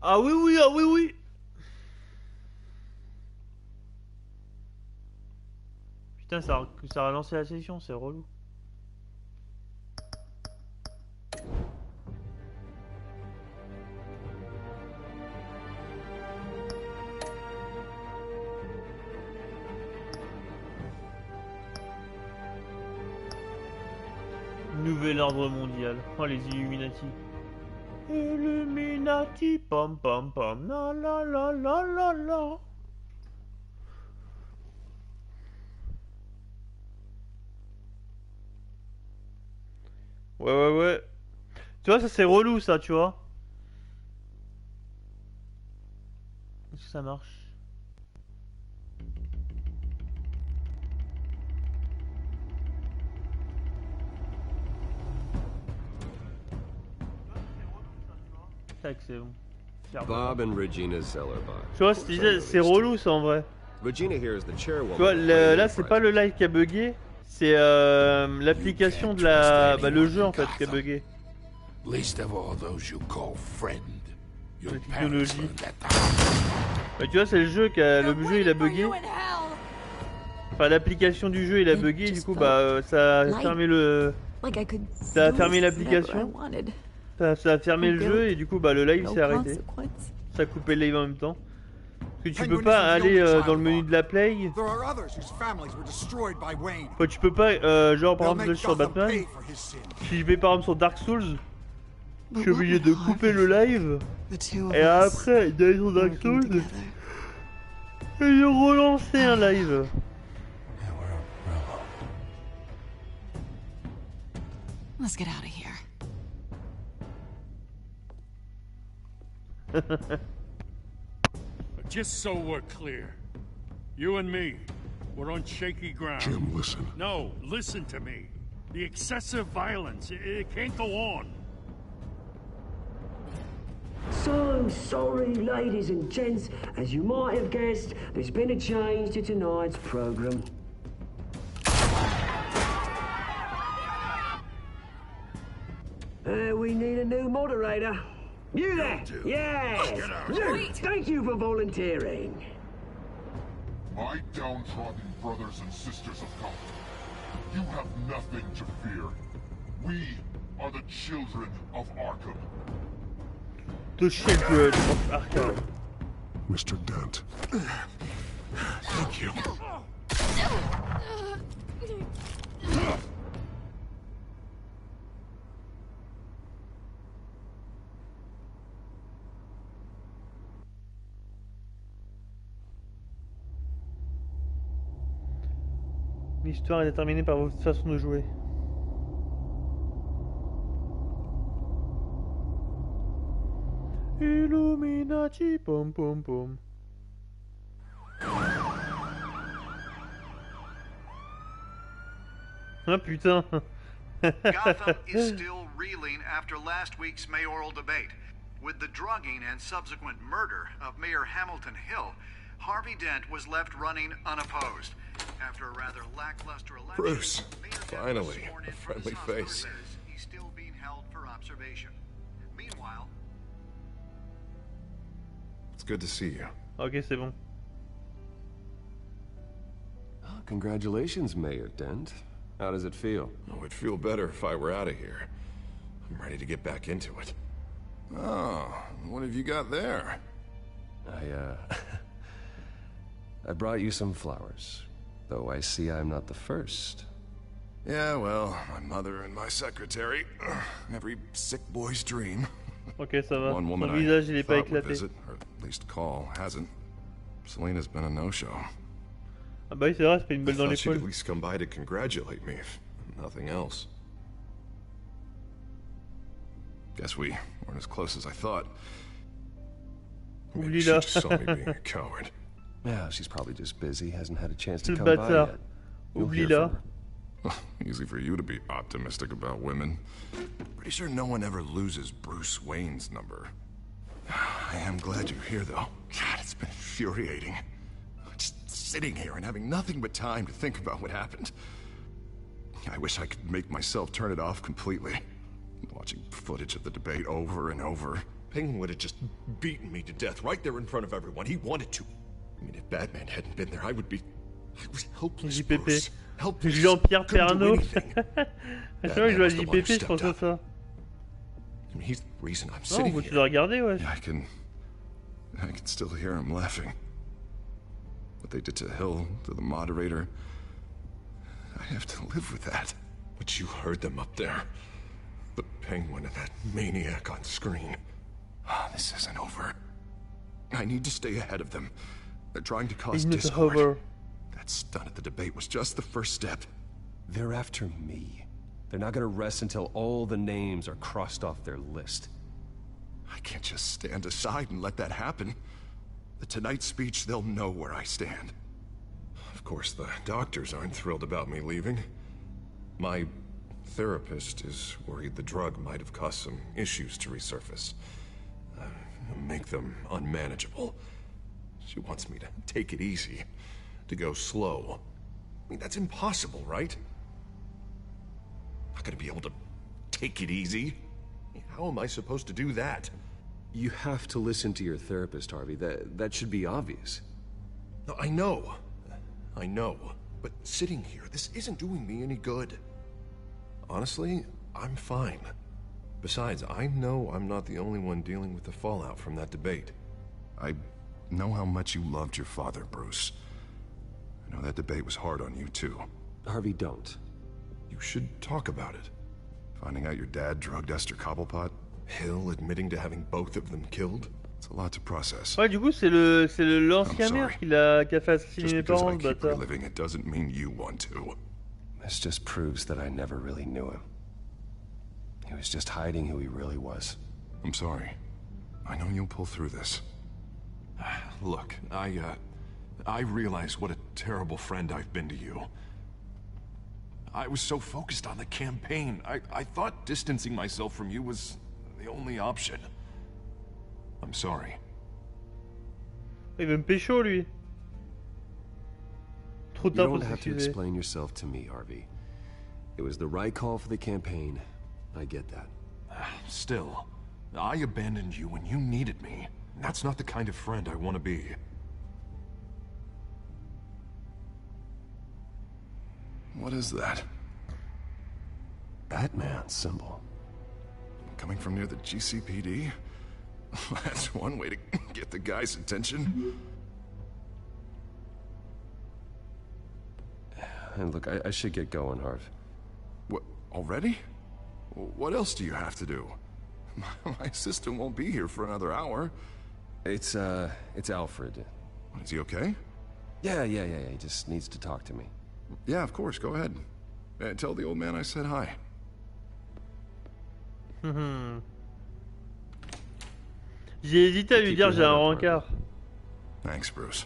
Ah oui, oui, ah oui, oui. Putain, ça a relancé la session, c'est relou. Nouvel ordre mondial. Oh, les Illuminati. Illuminati, pom pom pom, la la la la la la. Ouais, ouais, ouais. Tu vois, ça c'est relou, ça, tu vois. Est-ce que ça marche? Tac, c'est bon. Bob and Regina Zellerbach. Tu vois, c'est relou, ça, en vrai. Regina here is the chairwoman. Tu vois, là, c'est pas le live qui a bugué. C'est l'application de le jeu, en fait, qui a bugué. Least of all those you call friend. Your La parents technologie. learned that Bah, tu vois, c'est le jeu le jeu il a bugué. Enfin, l'application du jeu il a bugué, du coup, bah, ça a fermé ça a fermé l'application. Ça a fermé le jeu et du coup, bah, le live s'est arrêté. Ça a coupé le live en même temps. Parce que tu peux pas aller dans le menu de la play. Enfin, tu peux pas, genre par exemple sur Batman. Si je vais par exemple sur Dark Souls, je suis obligé de couper le live. Et après, d'aller sur Dark Souls et de relancer un live. Let's get out of here. Just so we're clear, you and me, we're on shaky ground. Jim, listen. No, listen to me. The excessive violence, it can't go on. So sorry, ladies and gents. As you might have guessed, there's been a change to tonight's program. We need a new moderator. You there? Yes! You! Thank you for volunteering. My downtrodden brothers and sisters of Gotham, you have nothing to fear. We are the children of Arkham. The children of Arkham. Mr. Dent. Thank you. L'histoire est déterminée par votre façon de jouer. Illuminati, pom pom pom. Ah putain. Gotham is still reeling after last week's mayoral debate. With the drugging and subsequent murder of Mayor Hamilton Hill, Harvey Dent was left running unopposed. After a rather lackluster election, Bruce, Mayor Dent was finally, sworn a in for the friendly South face. Village. He's still being held for observation. Meanwhile, It's good to see you. Ok, c'est bon. Oh, congratulations, Mayor Dent. How does it feel? Oh, it'd feel better if I were out of here. I'm ready to get back into it. Oh, what have you got there? I brought you some flowers. Though I see I'm not the first. Yeah, well, my mother and my secretary. Every sick boy's dream. Ok, ça va. One Son woman visage il I est pas thought would éclaté. visit, or at least call, hasn't. Selena's been a no-show. Ah bah oui, c'est vrai, c'est pas une I balle dans thought she'd l'épaule. at least come by to congratulate me, if nothing else. Guess we weren't as close as I thought. Maybe Oublie she là. just saw me being a coward. Yeah, she's probably just busy, hasn't had a chance to Le come by bâtard. yet. You'll Oublie hear là. from her. Easy for you to be optimistic about women. Pretty sure no one ever loses Bruce Wayne's number. I am glad you're here, though. God, it's been infuriating. Just sitting here and having nothing but time to think about what happened. I wish I could make myself turn it off completely. Watching footage of the debate over and over, Penguin would have just beaten me to death right there in front of everyone. He wanted to. I mean, if Batman hadn't been there, I was helpless, Bruce. Helpless. Jean-Pierre Couldn't do Pernaut. anything. C'est vrai que je vois Batman was the one who JPP, je stepped pense à up. ça. I mean, he's the reason I'm Non, sitting faut que tu here. dois regarder, ouais. Yeah, I can still hear him laughing. What they did to Hill, to the moderator. I have to live with that. But you heard them up there. The Penguin and that maniac on screen. This isn't over. I need to stay ahead of them. They're trying to cause Il ne discord. over. That stunt at the debate was just the first step. They're after me. They're not gonna rest until all the names are crossed off their list. I can't just stand aside and let that happen. The Tonight speech, they'll know where I stand. Of course, the doctors aren't thrilled about me leaving. My therapist is worried the drug might have caused some issues to resurface. Make them unmanageable. She wants me to take it easy, to go slow. I mean, that's impossible, right? Not gonna be able to take it easy. How am I supposed to do that? You have to listen to your therapist, Harvey. That should be obvious. No, I know. But sitting here, this isn't doing me any good. Honestly, I'm fine. Besides, I know I'm not the only one dealing with the fallout from that debate. I know how much you loved your father, Bruce. I know that debate was hard on you, too. Harvey, don't. You should talk about it. Finding out your dad drugged Esther Cobblepot? Hill admitting to having both of them killed? It's a lot to process. Ouais, du coup, c'est l'ancien maire qui a fait assassiner Just mes because parents, I le keep bâtard. reliving it doesn't mean you want to. This just proves that I never really knew him. He was just hiding who he really was. I'm sorry. I know you'll pull through this. Look, I realize what a terrible friend I've been to you. I was so focused on the campaign. I thought distancing myself from you was the only option. I'm sorry. Il veut me pécho, lui. Trop You tard pour don't have to s'excuser. explain yourself to me, Harvey. It was the right call for the campaign. I get that. Still, I abandoned you when you needed me. That's not the kind of friend I want to be. What is that? Batman symbol. Coming from near the GCPD? That's one way to get the guy's attention. And look, I should get going, Harv. What, already? What else do you have to do? My assistant won't be here for another hour. It's Alfred. Is he okay? Yeah, he just needs to talk to me. Yeah, of course, go ahead. Tell the old man I said hi. J'ai hésité à lui dire j'ai un rencard. Thanks, Bruce.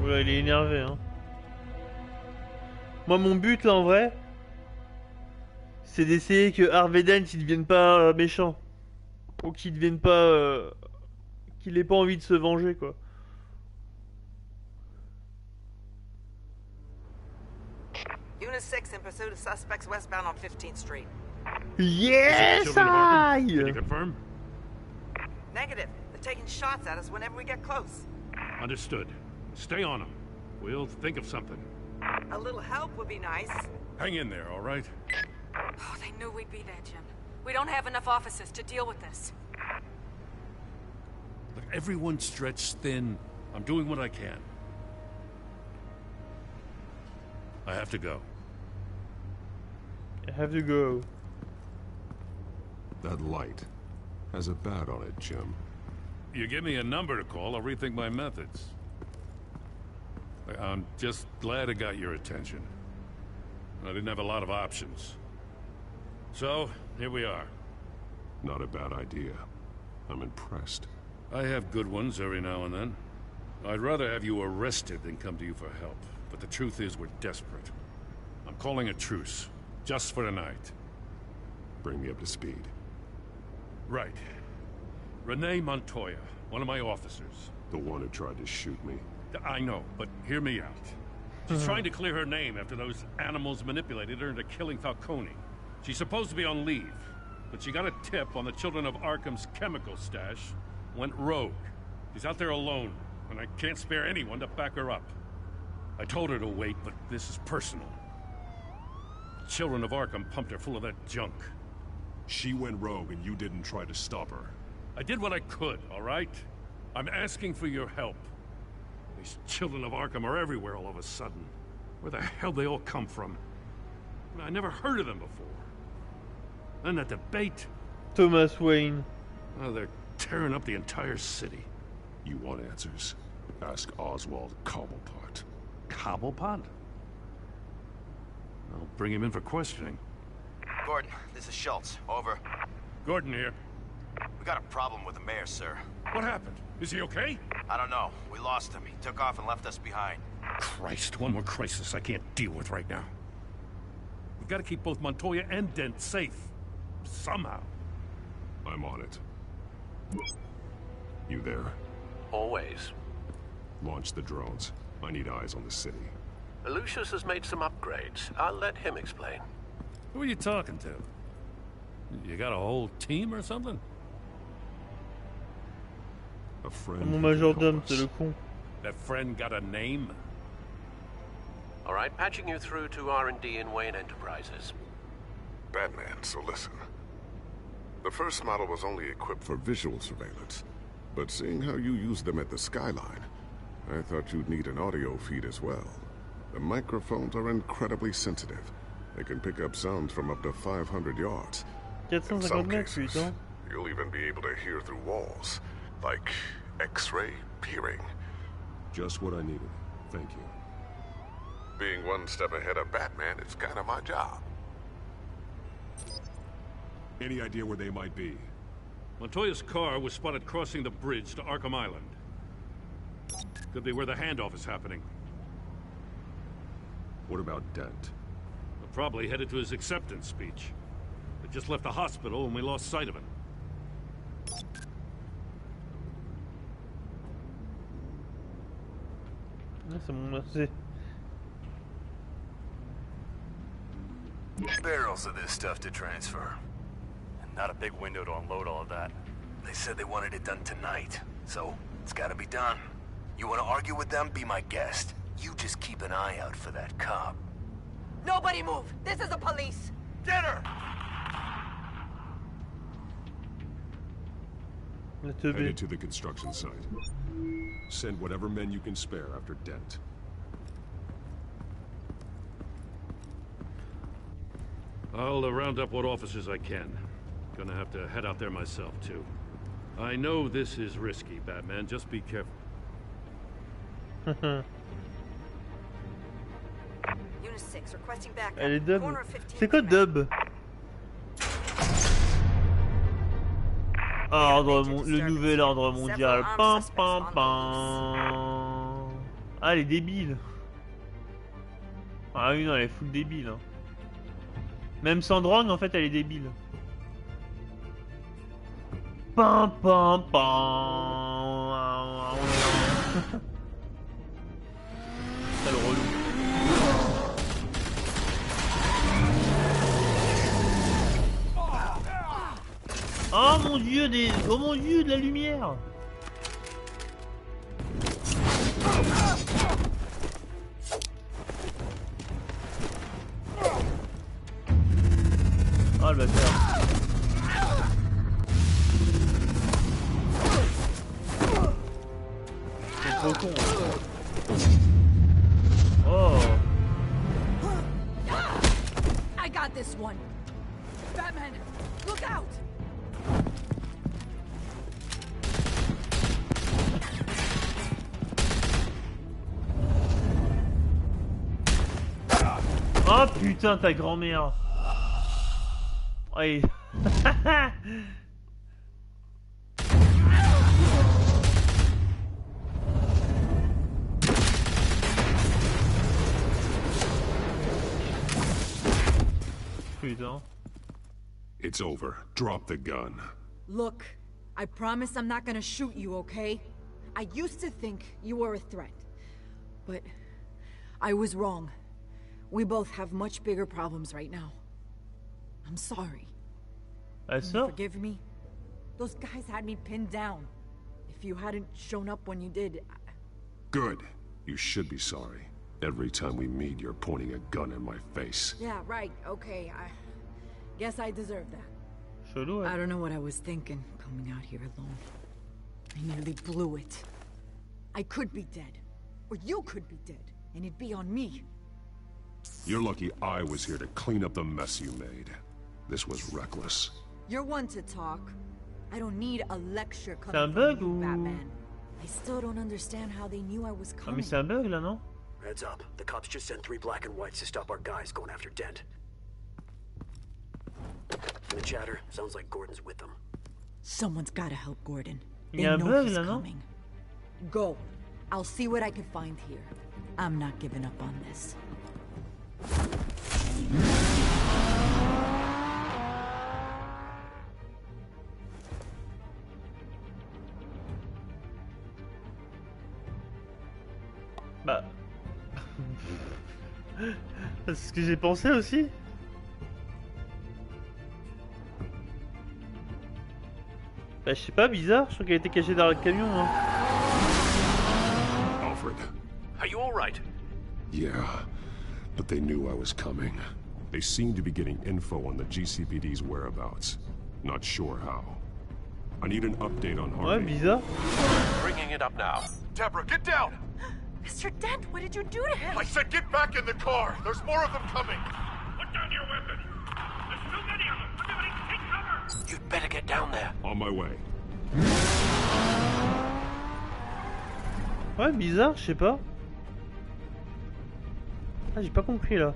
Oula, il est énervé, hein. Moi, mon but, là, en vrai, c'est d'essayer que Harvey Dent, il devienne pas méchant. Ou qu'il devienne pas... qu'il ait pas envie de se venger, quoi. Unit 6 in pursuit of suspects westbound on 15th Street. Yes, Children of Arkham? Can you I! confirm? Negative. They're taking shots at us whenever we get close. Understood. Stay on them. We'll think of something. A little help would be nice. Hang in there, all right? Oh, they knew we'd be there, Jim. We don't have enough officers to deal with this. Look, everyone's stretched thin. I'm doing what I can. I have to go. I have to go. That light has a bat on it, Jim. You give me a number to call, I'll rethink my methods. I'm just glad it got your attention. I didn't have a lot of options. So, here we are. Not a bad idea. I'm impressed. I have good ones every now and then. I'd rather have you arrested than come to you for help. But the truth is, we're desperate. I'm calling a truce. Just for tonight. Bring me up to speed. Right. Renee Montoya, one of my officers. The one who tried to shoot me. I know, but hear me out. She's trying to clear her name after those animals manipulated her into killing Falcone. She's supposed to be on leave, but she got a tip on the Children of Arkham's chemical stash, went rogue. She's out there alone, and I can't spare anyone to back her up. I told her to wait, but this is personal. The Children of Arkham pumped her full of that junk. She went rogue and you didn't try to stop her. I did what I could, all right? I'm asking for your help. These Children of Arkham are everywhere all of a sudden. Where the hell they all come from? I never heard of them before. And that debate. Thomas Wayne. Oh, they're tearing up the entire city. You want answers? Ask Oswald Cobblepot. Cobblepot? I'll bring him in for questioning. Gordon, this is Schultz. Over. Gordon here. We got a problem with the mayor, sir. What happened? Is he okay? I don't know. We lost him. He took off and left us behind. Christ, one more crisis I can't deal with right now. We've got to keep both Montoya and Dent safe. Somehow. I'm on it. You there? Always. Launch the drones. I need eyes on the city. Lucius has made some upgrades. I'll let him explain. Who are you talking to? You got a whole team or something? A friend. Mon majordome, c'est le con. That friend got a name? All right, patching you through to R&D in Wayne Enterprises. Batman, so listen. The first model was only equipped for visual surveillance, but seeing how you use them at the Skyline, I thought you'd need an audio feed as well. The microphones are incredibly sensitive. They can pick up sounds from up to 500 yards. In some cases, you'll even be able to hear through walls, like X-ray peering. Just what I needed. Thank you. Being one step ahead of Batman is kind of my job. Any idea where they might be? Montoya's car was spotted crossing the bridge to Arkham Island. Could be where the handoff is happening. What about Dent? We're probably headed to his acceptance speech. They just left the hospital and we lost sight of him. Barrels of this stuff to transfer. And not a big window to unload all of that. They said they wanted it done tonight, so it's gotta be done. You wanna argue with them? Be my guest. You just keep an eye out for that cop. Nobody move! This is the police! Get her! Headed to the construction site. Send whatever men you can spare after Dent. I'll round up what officers I can. Gonna have to head out there myself, too. I know this is risky, Batman. Just be careful. Unit 6, requesting backup. Elle est dub. Corner of 15th C'est quoi dub? Le nouvel ordre mondial. Pam pam pam. Ah, elle est débile. Ah oui, non, elle est full débile. Hein. Même sans drogue, en fait, elle est débile. Pam pam pam. C'est le relou. Oh mon dieu, oh mon dieu, de la lumière. Oh le bâtard. C'est trop con. Oh. I got this one. Batman, look out! Oh putain, ta grand-mère. Ouais. Putain. It's over. Drop the gun. Look, I promise I'm not gonna shoot you, okay? I used to think you were a threat, but I was wrong. We both have much bigger problems right now. I'm sorry. Can you forgive me? Those guys had me pinned down. If you hadn't shown up when you did... Good. You should be sorry. Every time we meet, you're pointing a gun in my face. Yeah, right. Okay, I guess I deserve that. Chelou, I don't know what I was thinking, coming out here alone. I nearly blew it. I could be dead. Or you could be dead. And it'd be on me. You're lucky I was here to clean up the mess you made. This was reckless. You're one to talk. I don't need a lecture coming from you, Batman. I still don't understand how they knew I was Ah coming. mais c'est un bug là, non? Heads up. The cops just sent 3 black and whites to stop our guys going after Dent. And the chatter sounds like Gordon's with them. Someone's gotta help Gordon. Il They y a un know bug he's là, non? coming. Go. I'll see what I can find here. I'm not giving up on this. Bah... c'est ce que j'ai pensé aussi. Bah je sais pas, bizarre, je crois qu'elle était cachée dans le camion. Hein. Alfred. Are you all right? Yeah, but they knew I was coming. They seemed to be getting info on the GCPD's whereabouts. Not sure how. I need an update on Harvey. Ouais, bizarre. Bringing it up now. Deborah, get down! Mr. Dent, what did you do to him? I said get back in the car! There's more of them coming! Put down your weapon! There's too many of them! Everybody take cover! You'd better get down there. On my way. Ouais, bizarre, je sais pas. Ah, j'ai pas compris là.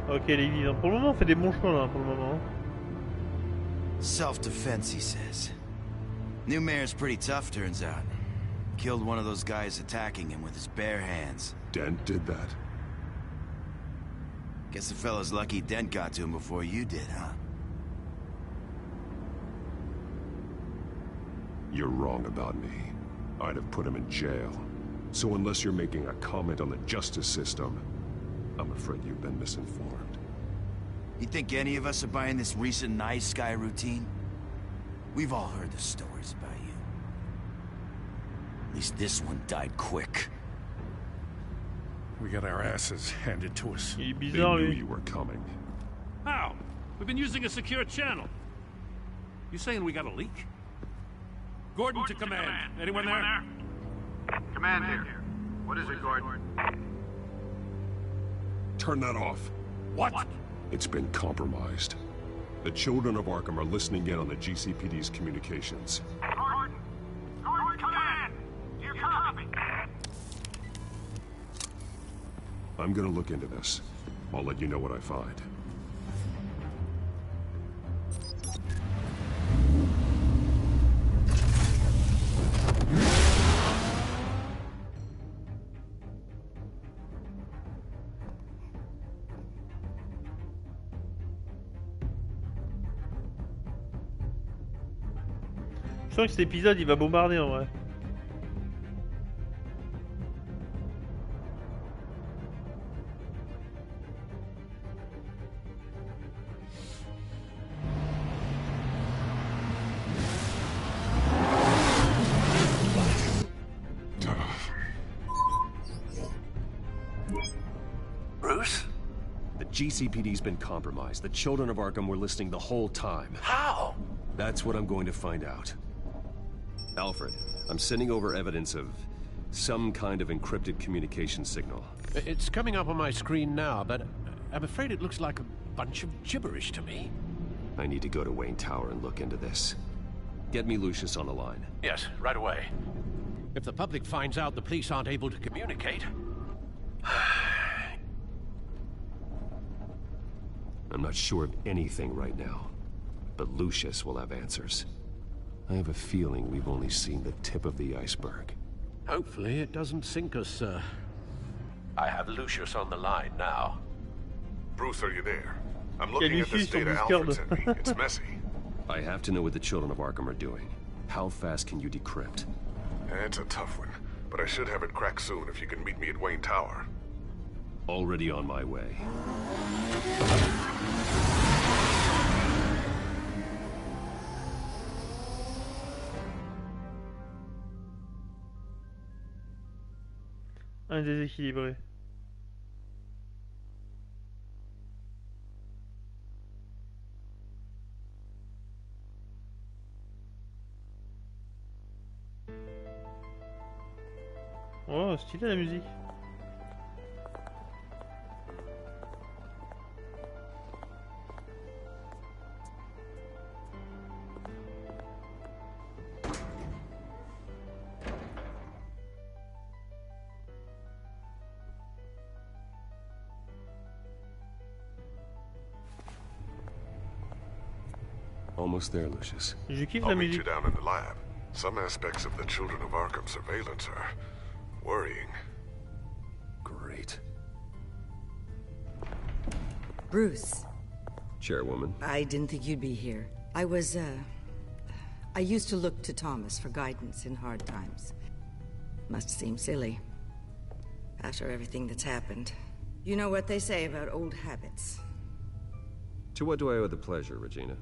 Ok, elle est vivante. Pour le moment, on fait des bons choix là, pour le moment. Self-defense, he says. New mayor's pretty tough, turns out. Killed one of those guys attacking him with his bare hands. Dent did that? Guess the fella's lucky Dent got to him before you did, huh? You're wrong about me. I'd have put him in jail. So unless you're making a comment on the justice system, I'm afraid you've been misinformed. You think any of us are buying this recent nice guy routine? We've all heard the stories about you. At least this one died quick. We got our asses handed to us. Il est They bizarre knew lui. you were coming. How? We've been using a secure channel. You saying we got a leak? Gordon to command. Anyone there? Command here. What is it, Gordon? Turn that off. What? It's been compromised. The children of Arkham are listening in on the GCPD's communications. Gordon! Gordon, command! Do you copy? I'm gonna look into this. I'll let you know what I find. Je sens que cet épisode il va bombarder en vrai. Bruce? The GCPD's been compromised. The children of Arkham were listening the whole time. How? That's what I'm going to find out. Alfred, I'm sending over evidence of some kind of encrypted communication signal. It's coming up on my screen now, but I'm afraid it looks like a bunch of gibberish to me. I need to go to Wayne Tower and look into this. Get me Lucius on the line. Yes, right away. If the public finds out the police aren't able to communicate... I'm not sure of anything right now, but Lucius will have answers. I have a feeling we've only seen the tip of the iceberg. Hopefully it doesn't sink us, sir. I have Lucius on the line now. Bruce, are you there? I'm looking at this data Alfred sent me. It's messy. I have to know what the children of Arkham are doing. How fast can you decrypt? It's a tough one, but I should have it cracked soon if you can meet me at Wayne Tower. Already on my way. Un déséquilibré. Oh, stylé la musique. Almost there, Lucius. Je kiffe I'll la meet musique. you down in the lab. Some aspects of the Children of Arkham surveillance are worrying. Great. Bruce. Chairwoman. I didn't think you'd be here. I used to look to Thomas for guidance in hard times. Must seem silly. After everything that's happened. You know what they say about old habits. To what do I owe the pleasure, Regina?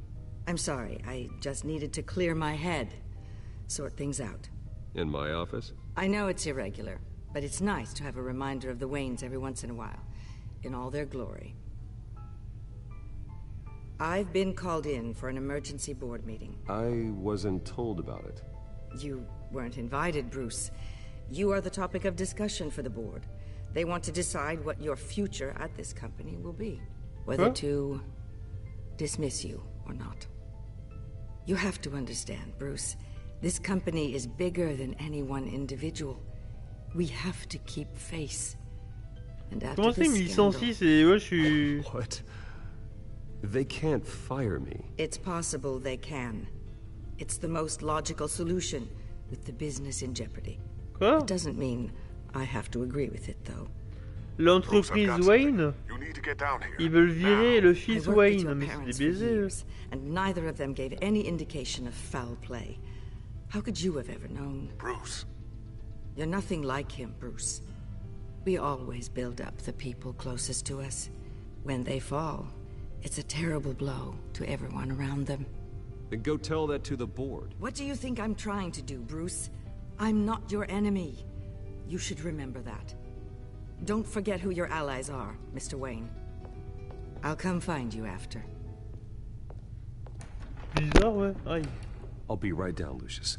I'm sorry, I just needed to clear my head. Sort things out. In my office? I know it's irregular, but it's nice to have a reminder of the Waynes every once in a while. In all their glory. I've been called in for an emergency board meeting. I wasn't told about it. You weren't invited, Bruce. You are the topic of discussion for the board. They want to decide what your future at this company will be. Whether to dismiss you or not. You have to understand, Bruce. This company is bigger than any one individual. We have to keep face. And after Comment ça, il me licencie? C'est ouais, je suis. What? They can't fire me. It's possible they can. It's the most logical solution with the business in jeopardy. Quoi? It doesn't mean I have to agree with it, though. L'entreprise Wayne? Ils veulent virer le fils Wayne, mais c'est des baisers. And neither of them gave any indication of foul play. How could you have ever known? Bruce. You're nothing like him, Bruce. We always build up the people closest to us. When they fall, it's a terrible blow to everyone around them. Then go tell that to the board. What do you think I'm trying to do, Bruce? I'm not your enemy. You should remember that. Don't forget who your allies are, Mr. Wayne. I'll come find you after. Bizarre, ouais. Aïe. I'll be right down, Lucius.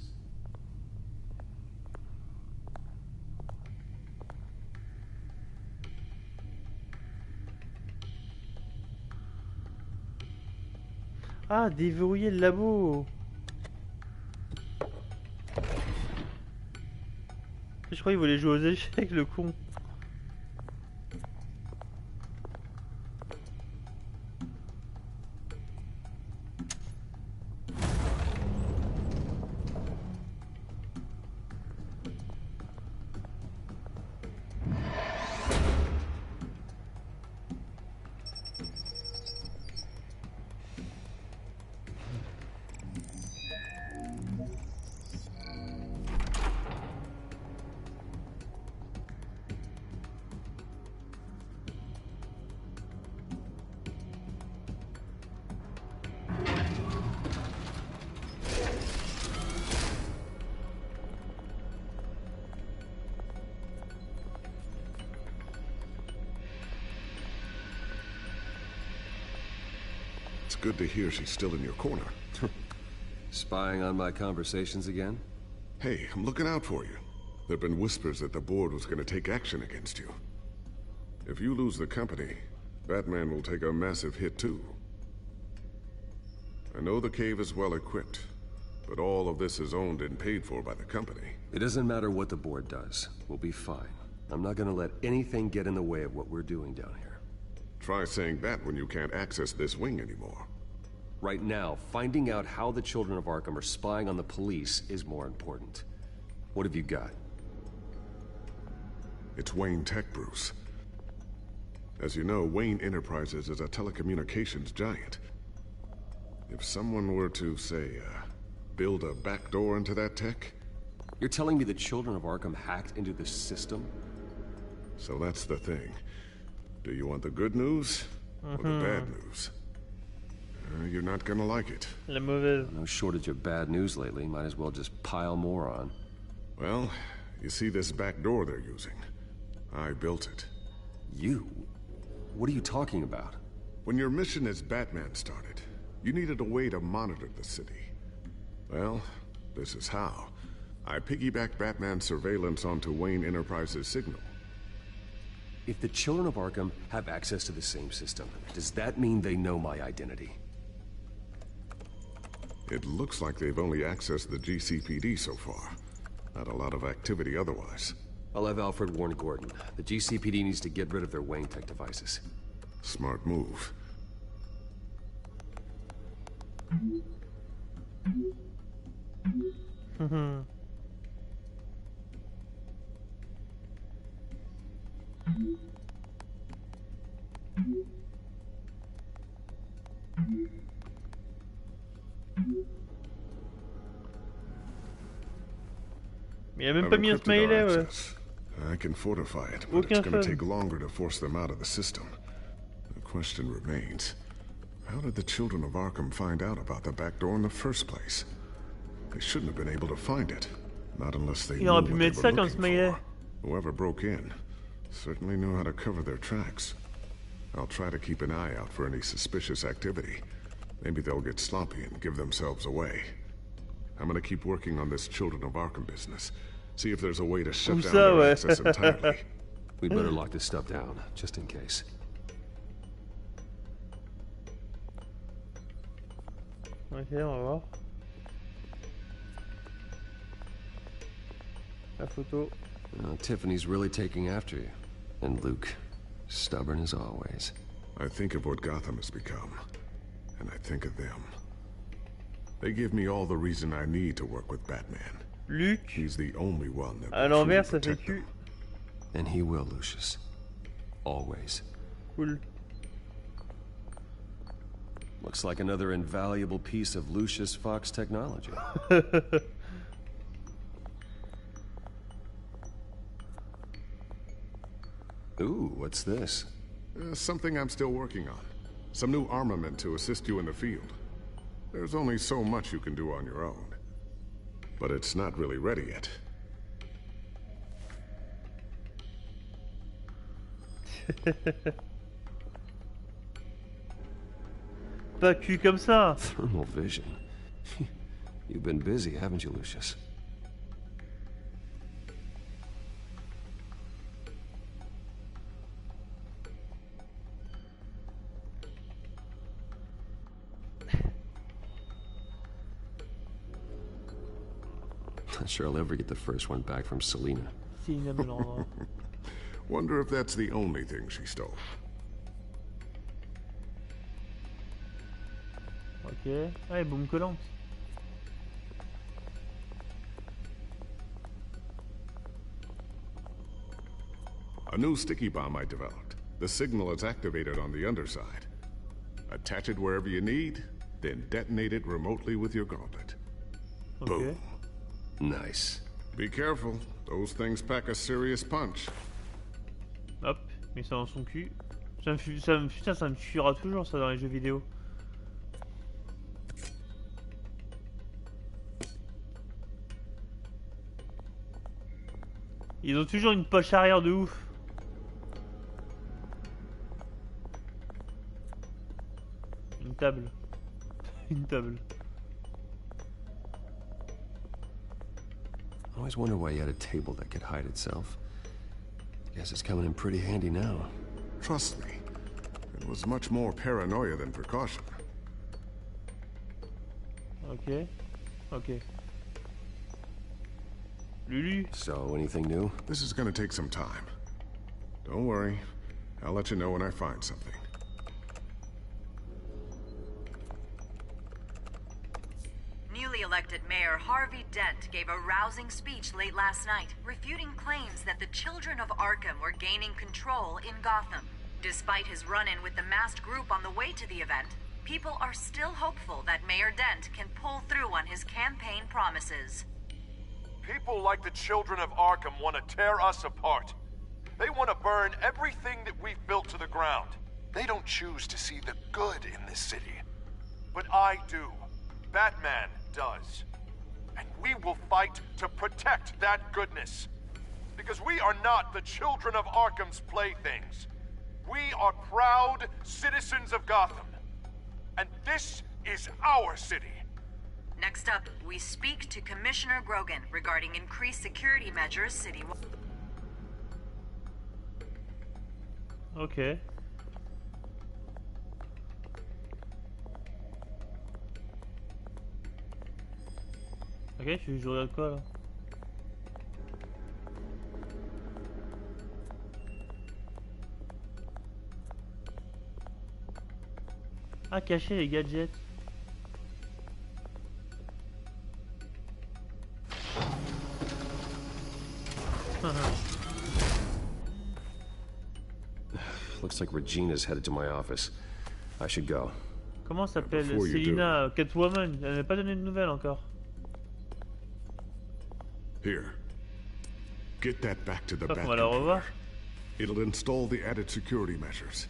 Ah, déverrouiller le labo. Je crois qu'il voulait jouer aux échecs, le con. It's good to hear she's still in your corner. Spying on my conversations again? Hey, I'm looking out for you. There've been whispers that the board was going to take action against you. If you lose the company, Batman will take a massive hit too. I know the cave is well equipped, but all of this is owned and paid for by the company. It doesn't matter what the board does. We'll be fine. I'm not gonna let anything get in the way of what we're doing down here. Try saying that when you can't access this wing anymore. Right now, finding out how the children of Arkham are spying on the police is more important. What have you got? It's Wayne Tech, Bruce. As you know, Wayne Enterprises is a telecommunications giant. If someone were to, say, build a backdoor into that tech... You're telling me the children of Arkham hacked into the system? So that's the thing. Do you want the good news or the bad news? You're not gonna like it. No shortage of bad news lately. Might as well just pile more on. Well, you see this back door they're using? I built it. You? What are you talking about? When your mission as Batman started, you needed a way to monitor the city. Well, this is how. I piggybacked Batman's surveillance onto Wayne Enterprises' signal. If the children of Arkham have access to the same system, does that mean they know my identity? It looks like they've only accessed the GCPD so far. Not a lot of activity otherwise. I'll have Alfred warn Gordon. The GCPD needs to get rid of their Wayne Tech devices. Smart move. Mais il a même pas mis un smiley, ouais. I can fortify it, but it's gonna take longer to force them out of the system. The question remains, how did the children of Arkham find out about the back door in the first place? They shouldn't have been able to find it. Not unless they knew what they were looking for. Whoever broke in certainly knew how to cover their tracks. I'll try to keep an eye out for any suspicious activity. Maybe they'll get sloppy and give themselves away. I'm gonna keep working on this Children of Arkham business. See if there's a way to shut down their access entirely. We'd better lock this stuff down, just in case. Ok, on va voir. La photo. Tiffany's really taking after you. And Luke, stubborn as always. I think of what Gotham has become, and I think of them. They give me all the reason I need to work with Batman. Luke. He's the only one that à l'envers, ça fait cul. And he will, Lucius. Always. Cool. Looks like another invaluable piece of Lucius Fox technology. Ooh, what's this? Something I'm still working on. Some new armament to assist you in the field. There's only so much you can do on your own. But it's not really ready yet. Pas cul comme ça. Thermal vision. You've been busy, haven't you, Lucius? Not sure I'll ever get the first one back from Selina. Wonder if that's the only thing she stole. Ok. Ouais, boum collante. A new sticky bomb I developed. The signal is activated on the underside. Attach it wherever you need, then detonate it remotely with your gauntlet. Okay. Boom. Nice. Be careful. Those things pack a serious punch. Hop, mets ça dans son cul. Putain, ça me tuera toujours ça dans les jeux vidéo. Ils ont toujours une poche arrière de ouf. Une table. Une table. I always wonder why you had a table that could hide itself. Guess it's coming in pretty handy now. Trust me, it was much more paranoia than precaution. Ok. Ok. Lulu. So, anything new? This is gonna take some time. Don't worry. I'll let you know when I find something. Newly elected Mayor Harvey Dent gave a rousing speech late last night, refuting claims that the children of Arkham were gaining control in Gotham. Despite his run-in with the masked group on the way to the event, people are still hopeful that Mayor Dent can pull through on his campaign promises. People like the children of Arkham want to tear us apart. They want to burn everything that we've built to the ground. They don't choose to see the good in this city. But I do. Batman does. And we will fight to protect that goodness. Because we are not the children of Arkham's playthings. We are proud citizens of Gotham. And this is our city. Next up, we speak to Commissioner Grogan regarding increased security measures citywide. Ok. Ok, je regarde quoi là? Ah, cacher les gadgets. Looks like Regina's headed to my office. I should go. Comment s'appelle Selina, Catwoman? Elle n'a pas donné de nouvelles encore. Here. Get that back to the On va la revoir. It'll install the added security measures.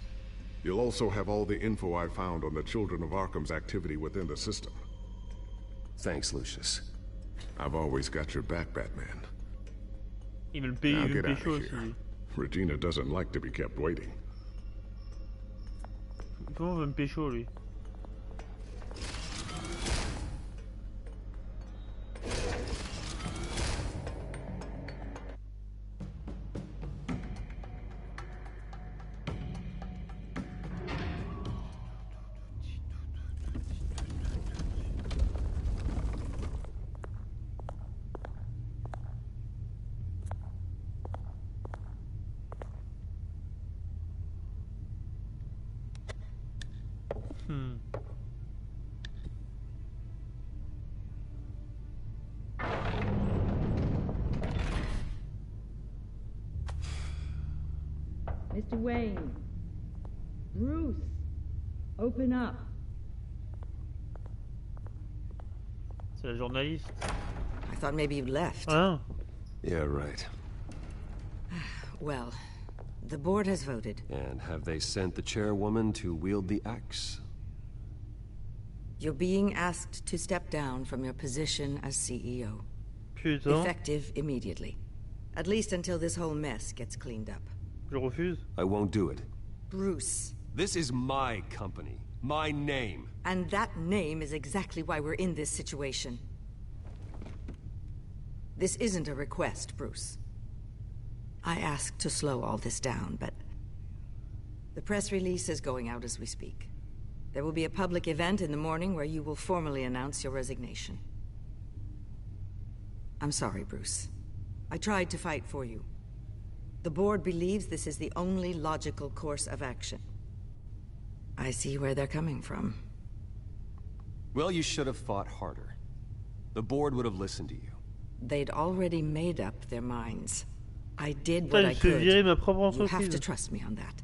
You'll also have all the info I found on the Children of Arkham's activity within the system. Thanks, Lucius. I've always got your back, Batman. Il me paye, Now il get me out paye of chaud here. aussi. Regina doesn't like to be kept waiting. Comment veut me pécho lui? Mr. Wayne. Bruce. Open up. C'est la journaliste. I thought maybe you left. Ah. Yeah, right. Well, the board has voted. And have they sent the chairwoman to wield the axe? You're being asked to step down from your position as CEO. Putain. Effective immediately. At least until this whole mess gets cleaned up. Je refuse. I won't do it. Bruce. This is my company. My name. And that name is exactly why we're in this situation. This isn't a request, Bruce. I asked to slow all this down, but the press release is going out as we speak. There will be a public event in the morning where you will formally announce your resignation. I'm sorry, Bruce. I tried to fight for you. The board believes this is the only logical course of action. I see where they're coming from. Well, you should have fought harder. The board would have listened to you. They'd already made up their minds. I did what I could. You have to trust me on that.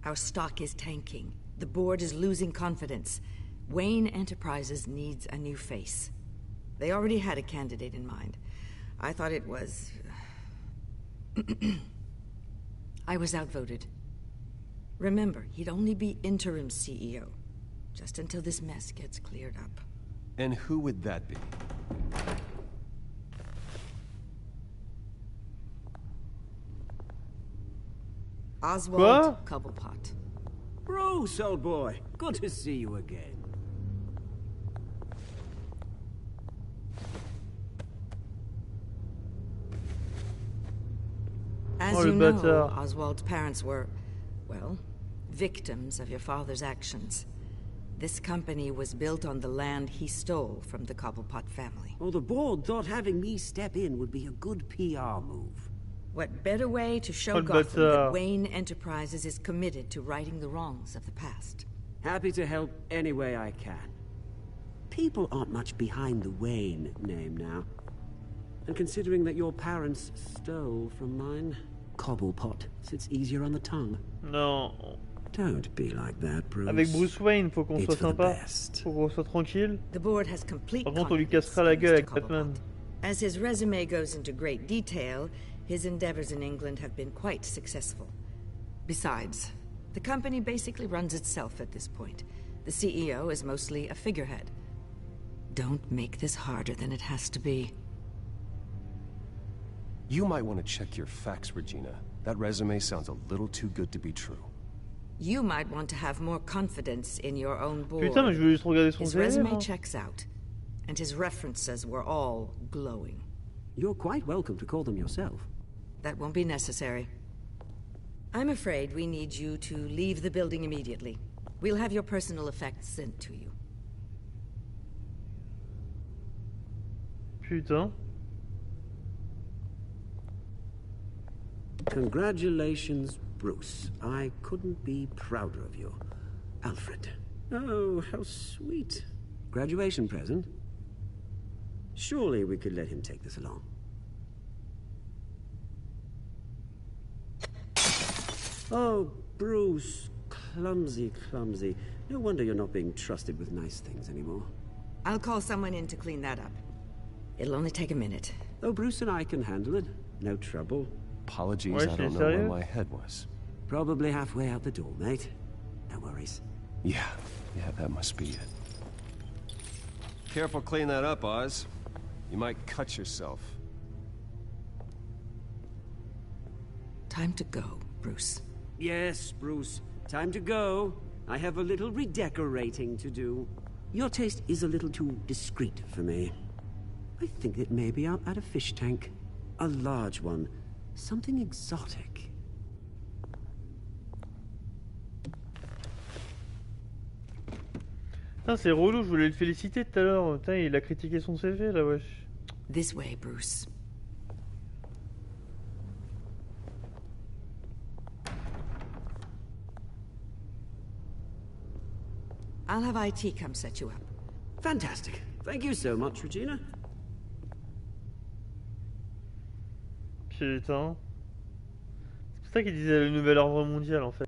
Our stock is tanking. The board is losing confidence. Wayne Enterprises needs a new face. They already had a candidate in mind. I thought it was... I was outvoted. Remember, he'd only be interim CEO, just until this mess gets cleared up. And who would that be? Oswald Cobblepot. Bruce, old boy. Good to see you again. As you know, Oswald's parents were, well, victims of your father's actions. This company was built on the land he stole from the Cobblepot family. Oh, the board thought having me step in would be a good PR move. What better way to show Gotham that Wayne Enterprises is committed to righting the wrongs of the past? Happy to help any way I can. People aren't much behind the Wayne name now. And considering that your parents stole from mine, Cobblepot sits easier on the tongue. Non. Don't be like that, Bruce. Avec Bruce Wayne, faut qu'on soit sympa. Faut qu'on soit tranquille. The board has complete Par contre, on lui cassera la gueule avec Batman. As his resume goes into great detail, his endeavors in England have been quite successful. Besides, the company basically runs itself at this point. The CEO is mostly a figurehead. Don't make this harder than it has to be. You might want to check your facts, Regina. That resume sounds a little too good to be true. You might want to have more confidence in your own board. Putain, mais je veux juste regarder son His CV. resume checks out, and his references were all glowing. You're quite welcome to call them yourself. That won't be necessary. I'm afraid we need you to leave the building immediately. We'll have your personal effects sent to you. Putain. Congratulations, Bruce. I couldn't be prouder of you. Alfred. Oh, how sweet. Graduation present? Surely we could let him take this along. Oh, Bruce. Clumsy, clumsy. No wonder you're not being trusted with nice things anymore. I'll call someone in to clean that up. It'll only take a minute. Oh, Bruce and I can handle it. No trouble. Apologies, I don't know where my head was. Probably halfway out the door, mate. No worries. Yeah, that must be it. Careful clean that up, Oz. You might cut yourself. Time to go, Bruce. Yes, Bruce. Time to go. I have a little redecorating to do. Your taste is a little too discreet for me. I think that maybe I'll add a fish tank. A large one. Something exotic. Putain, c'est relou, je voulais le féliciter tout à l'heure. Putain, il a critiqué son CV là, wesh. This way, Bruce. I'll have IT come set you up. Fantastic. Thank you so much, Regina. Putain. C'est pour ça qu'il disait le nouvel ordre mondial en fait.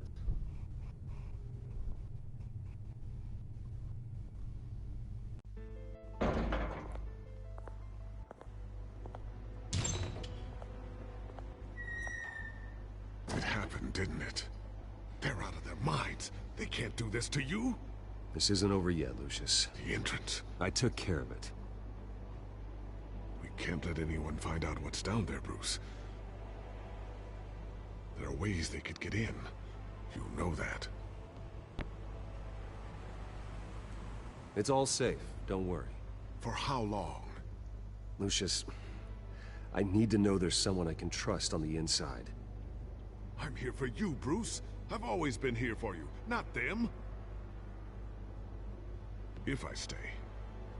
It happened, didn't it? They're out of their minds. They can't do this to you. This isn't over yet, Lucius. The entrance. I took care of it. We can't let anyone find out what's down there, Bruce. There are ways they could get in. You know that. It's all safe, don't worry. For how long? Lucius, I need to know there's someone I can trust on the inside. I'm here for you, Bruce. I've always been here for you, not them. If I stay,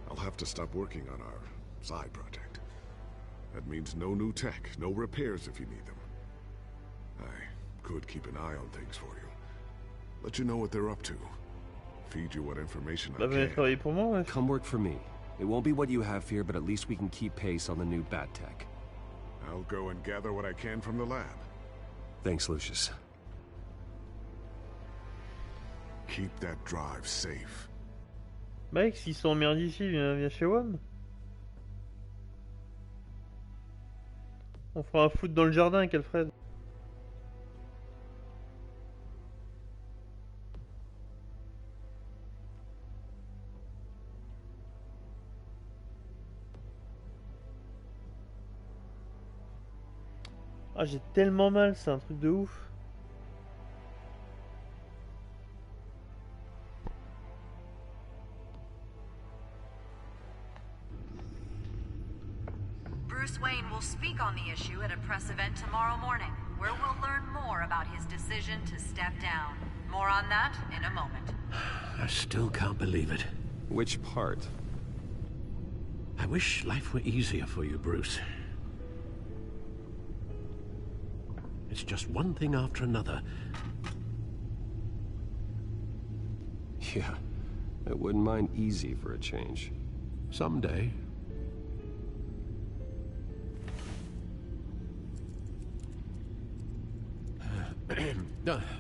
I'll have to stop working on our side project. That means no new tech, no repairs if you need them. I could keep an eye on things for you. Let you know what they're up to. Feed you what information I can. Come work for me. It won't be what you have here, but at least we can keep pace on the new bat tech. I'll go and gather what I can from the lab. Thanks, Lucius. Keep that drive safe. Mec, s'ils s'emmerdent ici, viens chez WAM. On fera un foot dans le jardin avec Alfred. Ah, j'ai tellement mal, c'est un truc de ouf. Bruce Wayne will speak on the issue at a press event tomorrow morning, where we'll learn more about his decision to step down. More on that in a moment. I still can't believe it. Which part? I wish life were easier for you, Bruce. It's just one thing after another. Yeah, I wouldn't mind easy for a change. Someday.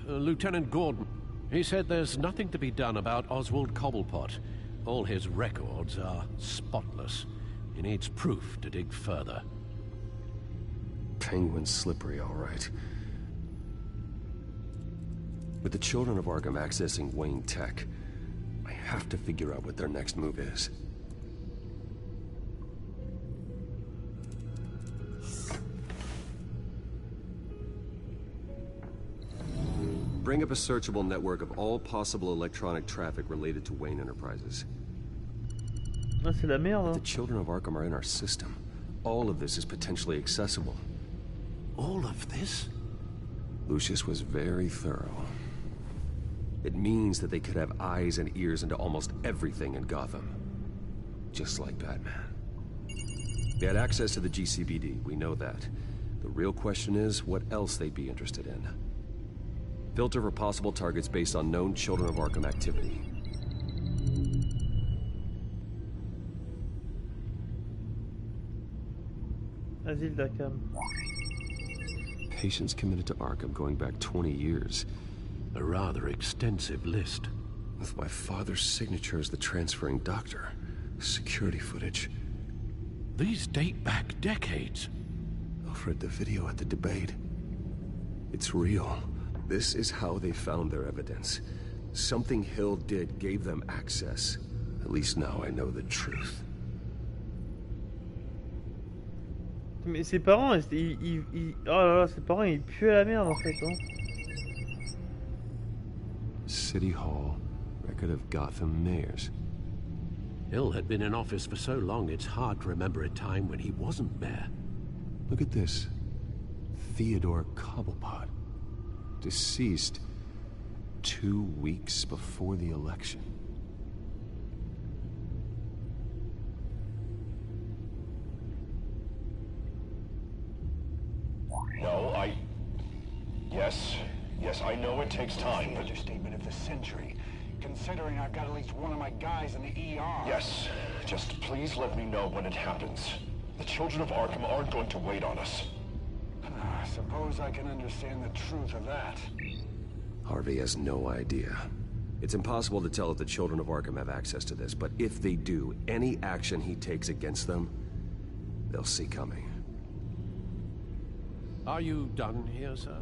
Lieutenant Gordon, he said there's nothing to be done about Oswald Cobblepot. All his records are spotless. He needs proof to dig further. Penguin's slippery, all right. With the children of Arkham accessing Wayne Tech, I have to figure out what their next move is. Bring up a searchable network of all possible electronic traffic related to Wayne Enterprises. Ah, c'est la merde. The children of Arkham are in our system. All of this is potentially accessible. All of this? Lucius was very thorough. It means that they could have eyes and ears into almost everything in Gotham. Just like Batman. They had access to the GCPD, we know that. The real question is, what else they'd be interested in. Filter for possible targets based on known Children of Arkham activity. Asile d'Arkham. Patients committed to Arkham going back 20 years. A rather extensive list. With my father's signature as the transferring doctor. Security footage. These date back decades. Alfred, the video at the debate. It's real. This is how they found their evidence. Something Hill did gave them access. At least now I know the truth. Mais ses parents, oh là là, ses parents, ils puent la merde en fait. Hein. City Hall, record of Gotham mayors. Hill had been in office for so long, it's hard to remember a time when he wasn't mayor. Look at this. Theodore Cobblepot. Deceased 2 weeks before the election. No, Yes, I know it takes time, but... Understatement of the century, considering I've got at least one of my guys in the ER. Yes, just please let me know when it happens. The children of Arkham aren't going to wait on us. I suppose I can understand the truth of that. Harvey has no idea. It's impossible to tell if the children of Arkham have access to this, but if they do, any action he takes against them, they'll see coming. Are you done here, sir?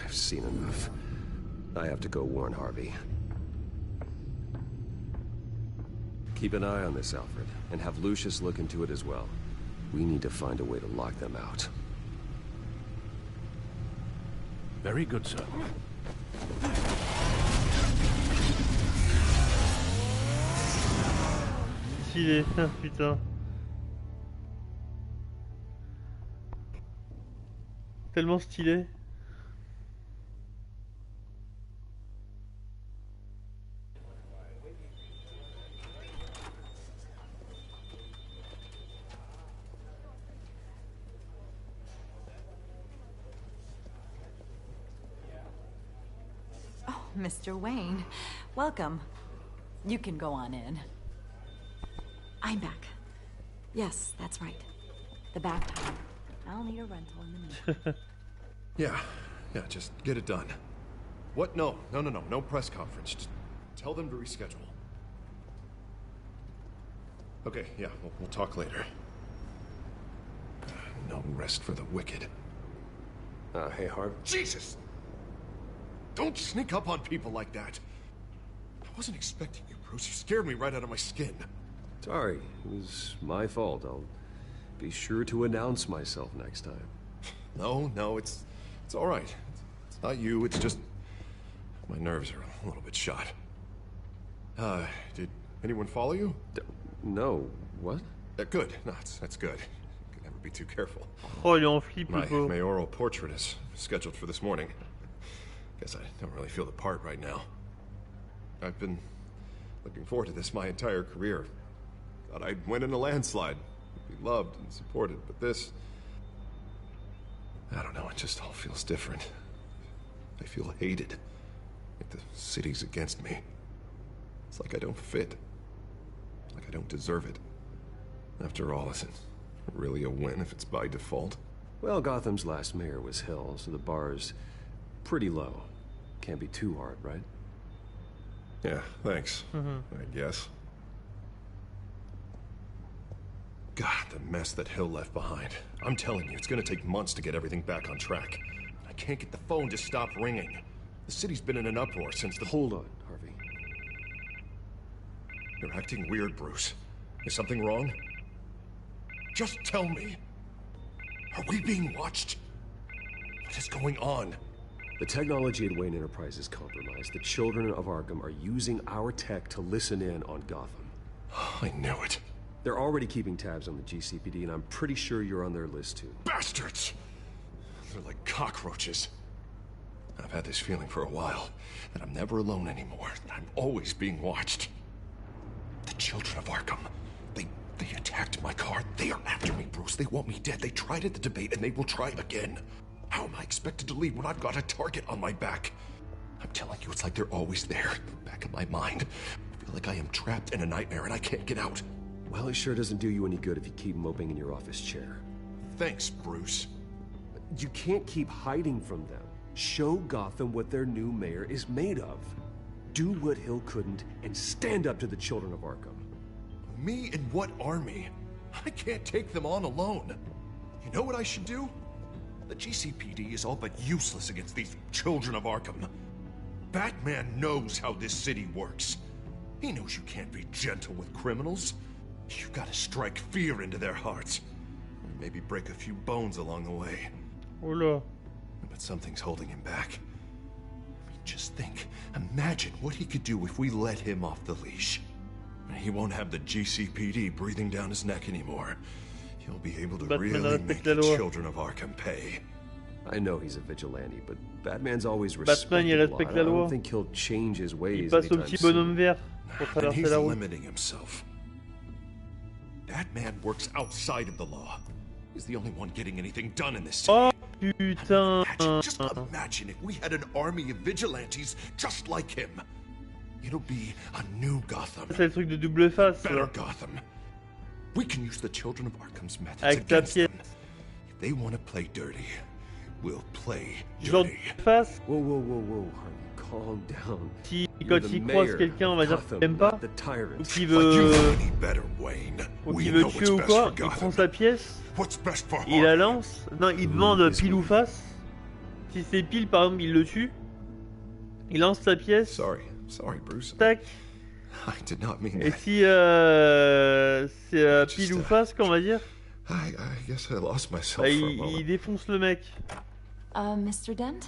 I've seen enough. I have to go warn Harvey. Keep an eye on this, Alfred, and have Lucius look into it as well. We need to find a way to lock them out. Very good, sir. Stylé, putain. Tellement stylé. Mr. Wayne, welcome. You can go on in. I'm back. Yes, that's right. The back time. I'll need a rental in the meantime. Yeah, just get it done. What? No press conference. Just tell them to reschedule. Okay, yeah, we'll talk later. No rest for the wicked. Hey, Harv. Jesus! Don't sneak up on people like that. I wasn't expecting you, Bruce. You scared me right out of my skin. Sorry, it was my fault. I'll be sure to announce myself next time. No, it's all right. It's not you, it's just... my nerves are a little bit shot. Did anyone follow you? No. What? Good. No, that's good. Could never be too careful. Oh, il est en flip, My le pauvre. mayoral portrait is scheduled for this morning. Guess I don't really feel the part right now. I've been looking forward to this my entire career. Thought I'd win in a landslide, be loved and supported, but this... I don't know, it just all feels different. I feel hated. Like the city's against me. It's like I don't fit. Like I don't deserve it. After all, is it really a win if it's by default? Well, Gotham's last mayor was Hill, so the bar's pretty low. Can't be too hard, right? Yeah, thanks. I guess. God, the mess that Hill left behind. I'm telling you, it's gonna take months to get everything back on track. I can't get the phone to stop ringing. The city's been in an uproar since the... Hold on, Harvey. You're acting weird, Bruce. Is something wrong? Just tell me. Are we being watched? What is going on? The technology at Wayne Enterprise is compromised. The children of Arkham are using our tech to listen in on Gotham. I knew it. They're already keeping tabs on the GCPD, and I'm pretty sure you're on their list too. Bastards! They're like cockroaches. I've had this feeling for a while, that I'm never alone anymore, that I'm always being watched. The children of Arkham, they attacked my car. They are after me, Bruce. They want me dead. They tried at the debate, and they will try again. How am I expected to leave when I've got a target on my back? I'm telling you, it's like they're always there, back of my mind. I feel like I am trapped in a nightmare and I can't get out. Well, it sure doesn't do you any good if you keep moping in your office chair. Thanks, Bruce. You can't keep hiding from them. Show Gotham what their new mayor is made of. Do what Hill couldn't and stand up to the children of Arkham. Me and what army? I can't take them on alone. You know what I should do? The GCPD is all but useless against these children of Arkham. Batman knows how this city works. He knows you can't be gentle with criminals. You've got to strike fear into their hearts. And maybe break a few bones along the way. Oula. But something's holding him back. I mean, just think. Imagine what he could do if we let him off the leash. He won't have the GCPD breathing down his neck anymore. He'll be able to really make the children of Arkham pay. I know he's a vigilante, but Batman's always respected the law. I don't think he'll change his ways anytime soon. And he's limiting himself. Batman works outside of the law. He's the only one getting anything done in this city. Oh putain! Just imagine if we had an army of vigilantes just like him. It'll be a new Gotham. C'est le truc de double face. Better Gotham. We can use the children of Arkham's methods Avec ta against pièce. them. If they want to play dirty, we'll play Genre dirty. de face. Whoa, Harvey, calm down. Si quand il croise quelqu'un, on va dire qu'il t'aime pas. Ou qu'il veut. Ou qu'il veut tuer ou quoi, il prend sa pièce. Il la lance. Non, il demande pile ou face. Si c'est pile, par exemple, il le tue. Il lance sa pièce. Sorry, Bruce. Tac. I did not mean Et that. si c'est pile ou face, qu'on va dire. I guess I lost myself Bah, for a moment. il défonce le mec. Mr. Dent?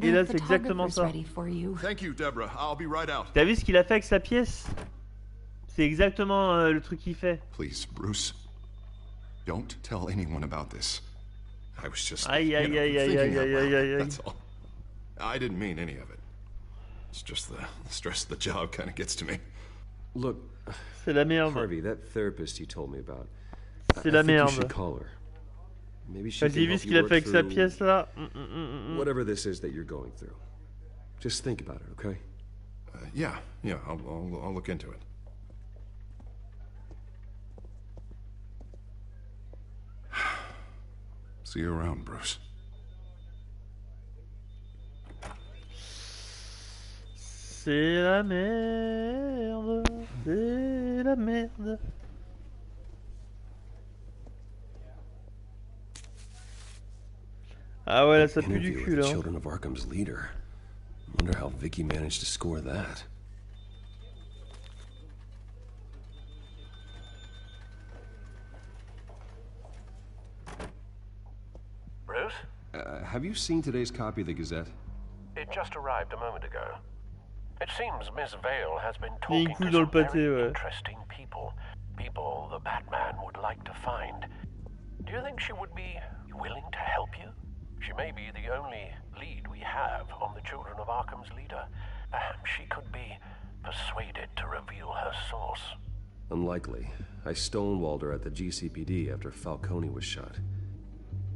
Et là, c'est exactement ça. Thank you, Deborah. I'll be right out. T'as vu ce qu'il a fait avec sa pièce? C'est exactement le truc qu'il fait. Please, Bruce. Don't tell anyone about this. I was just Aïe, aïe, aïe, aïe, thinking aïe, out aïe, loud, aïe, aïe, aïe. that's all. I didn't mean any of it. It's just the stress of the job kind of gets to me. Look, c'est la merde. Harvey, that therapist you told me about. C'est la merde. You should call her. Maybe she J'ai can vu help ce you qu'il a work fait avec sa through pièce là. whatever this is that you're going through. Just think about it, okay? Yeah, I'll look into it. See you around, Bruce. C'est la merde. C'est la merde. Ah ouais, là ça pue du Interview cul with the là. Children of Arkham's leader. Wonder how Vicky managed to score that. Bruce? Have you seen today's copy of the Gazette? It just arrived a moment ago. It seems Miss Vale has been Il y a une talking couille to dans le some pâté, very ouais. interesting people. People the Batman would like to find. Do you think she would be willing to help you? She may be the only lead we have on the Children of Arkham's leader. Perhaps she could be persuaded to reveal her source. Unlikely. I stonewalled her at the GCPD after Falcone was shot.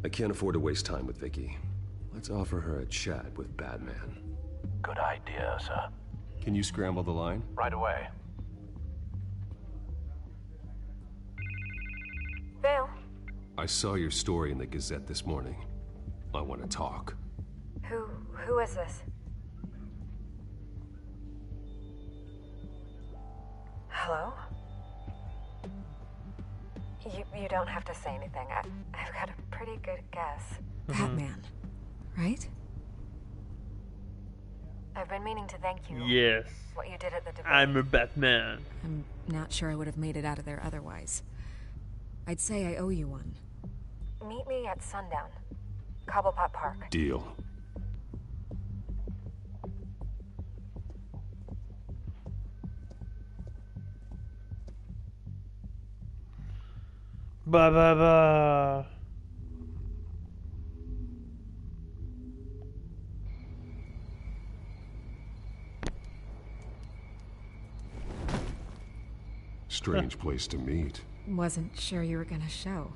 I can't afford to waste time with Vicky. Let's offer her a chat with Batman. Good idea, sir. Can you scramble the line? Right away. Vale. I saw your story in the Gazette this morning. I want to talk. Who is this? Hello? You don't have to say anything. I've got a pretty good guess. Batman, right? I've been meaning to thank you. Yes. What you did at the debate. I'm a Batman. I'm not sure I would have made it out of there otherwise. I'd say I owe you one. Meet me at sundown. Cobblepot Park. Deal. Bah bah bah. Strange place to meet. Wasn't sure you were gonna show.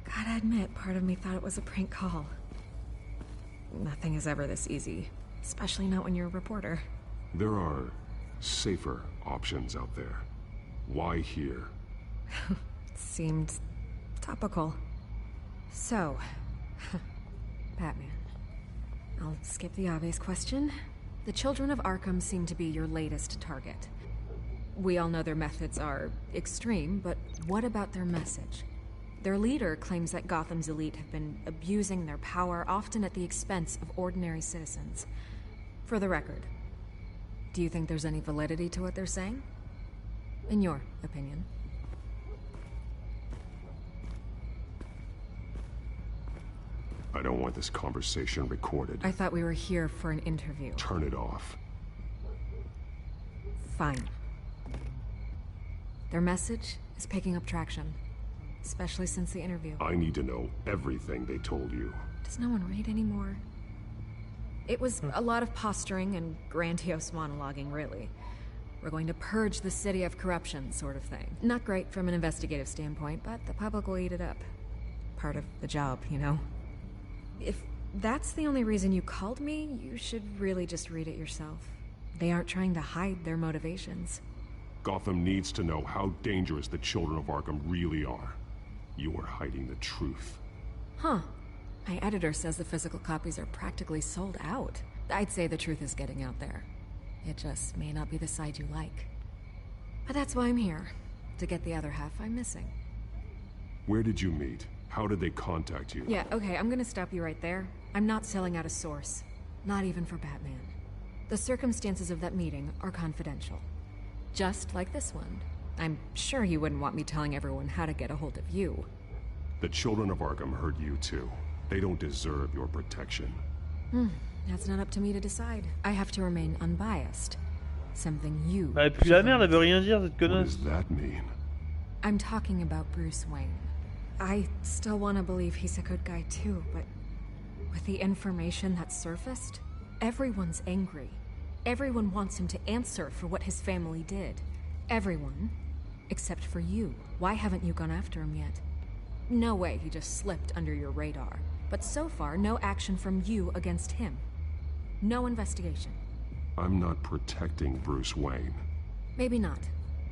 Gotta admit, part of me thought it was a prank call. Nothing is ever this easy, especially not when you're a reporter. There are safer options out there. Why here? Seemed topical. So, Batman. I'll skip the obvious question. The Children of Arkham seem to be your latest target. We all know their methods are extreme, but what about their message? Their leader claims that Gotham's elite have been abusing their power, often at the expense of ordinary citizens. For the record, do you think there's any validity to what they're saying? In your opinion? I don't want this conversation recorded. I thought we were here for an interview. Turn it off. Fine. Their message is picking up traction, especially since the interview. I need to know everything they told you. Does no one read anymore? It was a lot of posturing and grandiose monologuing, really. We're going to purge the city of corruption, sort of thing. Not great from an investigative standpoint, but the public will eat it up. Part of the job, you know? If that's the only reason you called me, you should really just read it yourself. They aren't trying to hide their motivations. Gotham needs to know how dangerous the Children of Arkham really are. You are hiding the truth. Huh. My editor says the physical copies are practically sold out. I'd say the truth is getting out there. It just may not be the side you like. But that's why I'm here. To get the other half I'm missing. Where did you meet? How did they contact you? Yeah, okay, I'm gonna stop you right there. I'm not selling out a source. Not even for Batman. The circumstances of that meeting are confidential. Just like this one. I'm sure you wouldn't want me telling everyone how to get a hold of you. The Children of Arkham heard you too. They don't deserve your protection. That's not up to me to decide. I have to remain unbiased. Something you... Bah, puis la merde, elle veut rien dire, cette What connasse. does that mean? I'm talking about Bruce Wayne. I still want to believe he's a good guy too, but with the information that surfaced, everyone's angry. Everyone wants him to answer for what his family did. Everyone, except for you. Why haven't you gone after him yet? No way he just slipped under your radar. But so far, no action from you against him. No investigation. I'm not protecting Bruce Wayne. Maybe not.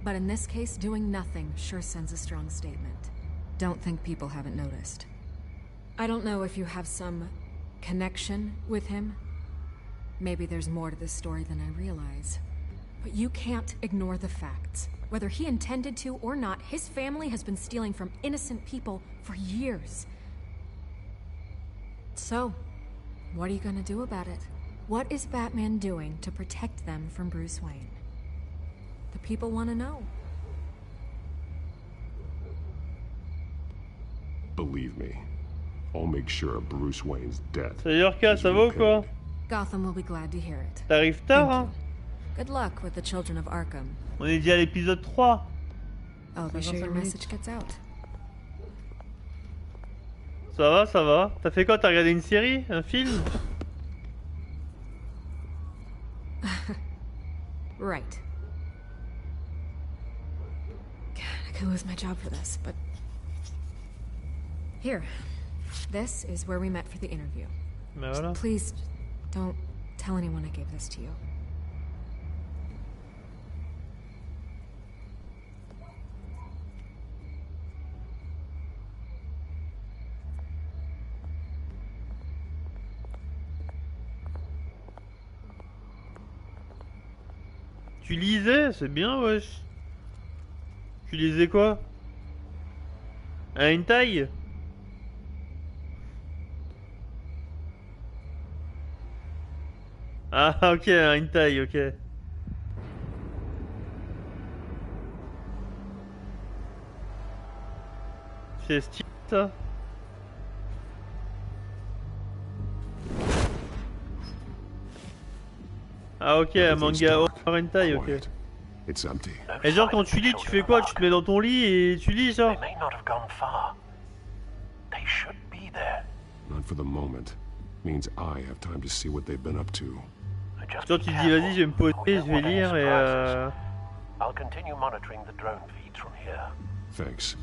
But in this case, doing nothing sure sends a strong statement. Don't think people haven't noticed. I don't know if you have some connection with him. Maybe there's more to this story than I realize. But you can't ignore the facts. Whether he intended to or not, his family has been stealing from innocent people for years. So, what are you gonna do about it? What is Batman doing to protect them from Bruce Wayne? The people want to know. Believe me, I'll make sure of Bruce Wayne's death. Yorka, ça va ou quoi? Gotham will be glad to hear it. T'arrives tard, hein? Good luck with the Children of Arkham. On est déjà à l'épisode 3. I'll be sure your message gets out. Ça va, ça va. T'as fait quoi? T'as regardé une série? Un film? Right. God, I could lose my job for this, but... Here. This is where we met for the interview. Ben voilà. Please, don't tell anyone I gave this to you. Tu lisais? C'est bien, wesh. Tu lisais quoi? Un hentai? Ah, ok, un hentai, ok. C'est stylé, ça. Ah ok, un manga horror hentai, ok. Et genre quand tu lis, tu fais quoi? Tu te mets dans ton lit et tu lis, genre? Not for the moment. Means I have time to see what they've been up to. Genre tu te dis vas-y, je vais me poser, je vais lire et I'll continue monitoring the drone feeds from here. Thanks.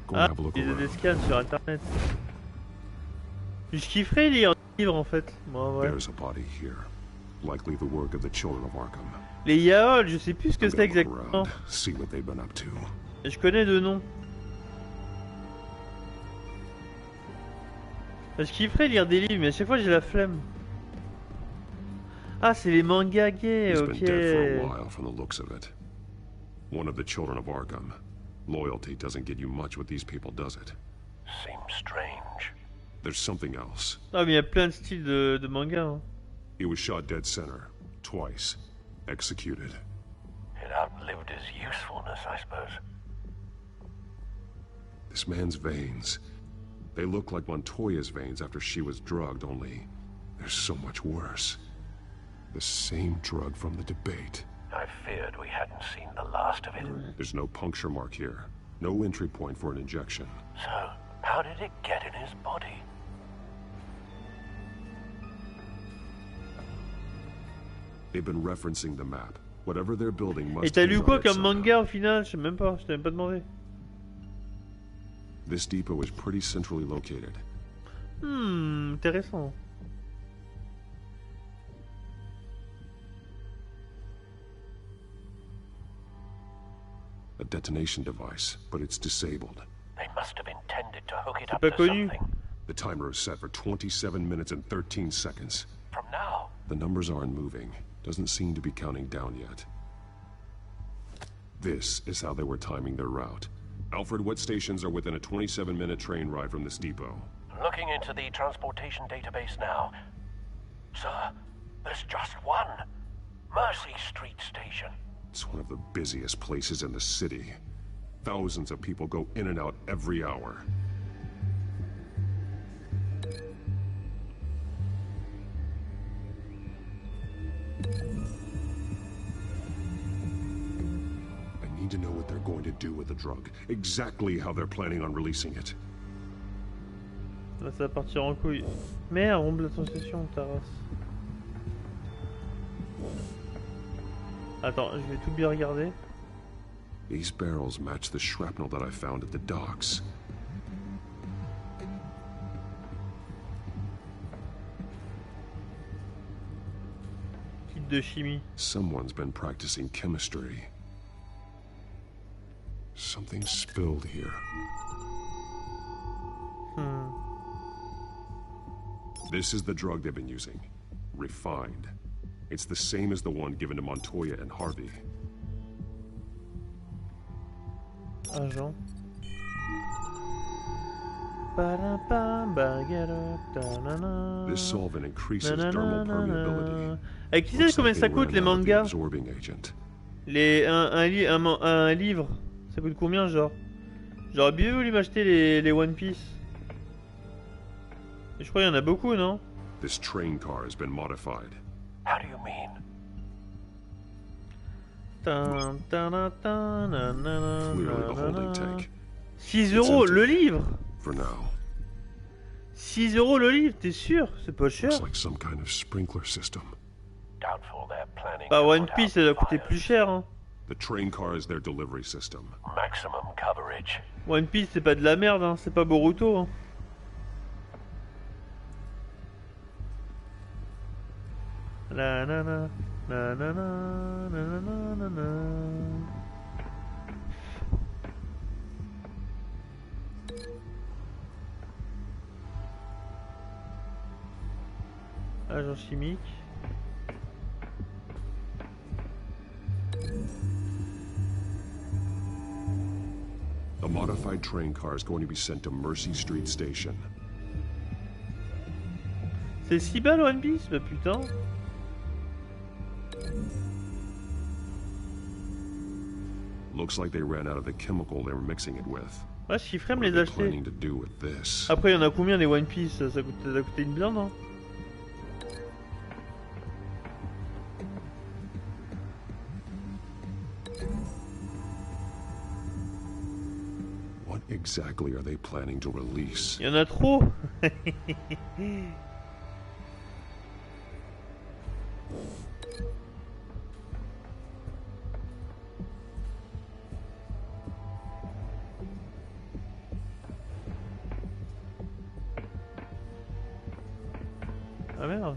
Go Ah, have a look ils ont des around. scans sur internet. Je kifferais lire un livre en fait. Moi, ouais. There's a body here. Likely the work of the children of Arkham. Les yaols, je sais plus ce que c'est exactement. Around, see what they've been up to. Je connais deux noms. Je kifferais lire des livres, mais à chaque fois j'ai la flemme. Ah, c'est les mangas gays, He's ok. been dead for a while from the looks of it. One of the children of Arkham. Loyalty doesn't get you much with these people, does it? Seems strange. There's something else. Ah, mais il y a plein de styles de mangas. Hein. He was shot dead center. Twice. Executed. It outlived his usefulness, I suppose. This man's veins. They look like Montoya's veins after she was drugged, only they're so much worse. The same drug from the debate. I feared we hadn't seen the last of it. There's no puncture mark here. No entry point for an injection. So, how did it get in his body? They've been referencing the map. Whatever they're building must Et t'as be lu on quoi it comme somehow. manga au final? Je sais même pas, je t'avais pas demandé. This depot is pretty centrally located. Intéressant. A detonation device, but it's disabled. They must have intended to hook it C'est up pas to connu. something. The timer is set for 27 minutes and 13 seconds. From now. The numbers aren't moving. Doesn't seem to be counting down yet. This is how they were timing their route. Alfred, what stations are within a 27-minute train ride from this depot? Looking into the transportation database now. Sir, there's just one. Mercy Street Station. It's one of the busiest places in the city. Thousands of people go in and out every hour. I need to know what they're going to do with the drug. Exactly how they're planning on releasing it. Là, ça va partir en couille. Merde, on blâme ton session, ta race. Attends, je vais tout bien regarder. These barrels match the shrapnel that I found at the docks. Kit de chimie. Someone's been practicing chemistry. Something spilled here. This is the drug they've been using. Refined. It's the same as the one given to Montoya and Harvey. Agent. This solvent increases dermal permeability. Et qui sait combien ça coûte les mangas? Absorbing agent. Un livre, ça coûte combien genre? J'aurais bien voulu m'acheter les One Piece. Et je crois qu'il y en a beaucoup, non? This train car has been modified. How do you mean? Clearly the holding tank. 6 € le livre. For now. 6 € le livre, t'es sûr? C'est pas cher. Looks like some kind of sprinkler system. Doubtful they're planning Bah to One put Piece, out ça doit coûter fires. plus cher, hein. The train car is their delivery system. Maximum coverage. One Piece, c'est pas de la merde, hein. C'est pas Boruto, hein. La na na na na na na na na na. Agent chimique. A modified train car is going to be sent to Mercy Street Station. C'est 6 balles One Piece? Bah putain. Looks like they ran out of the chemical they were mixing it with. Ouais, je kifferais me What les are they acheter. planning to do with this? Après, il y en a combien des One Piece? Ça a coûté une blinde, hein? What exactly are they planning to release? Il y en a trop. Ah merde.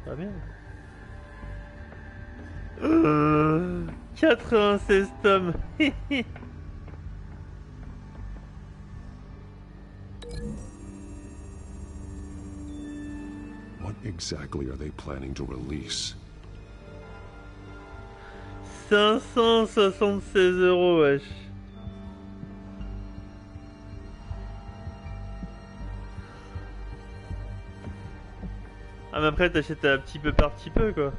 Ah merde. 96 tomes. What exactly are they planning to release? 576 €, wesh. Ah mais après t'achètes un petit peu par petit peu quoi.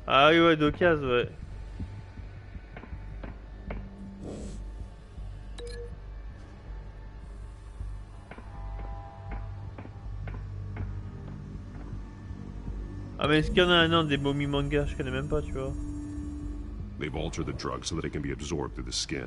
Ah oui ouais d'occasion ouais. Ah mais est-ce qu'il y en a un des momies manga? Je connais même pas tu vois. They've altered the drug so that it can be absorbed through the skin.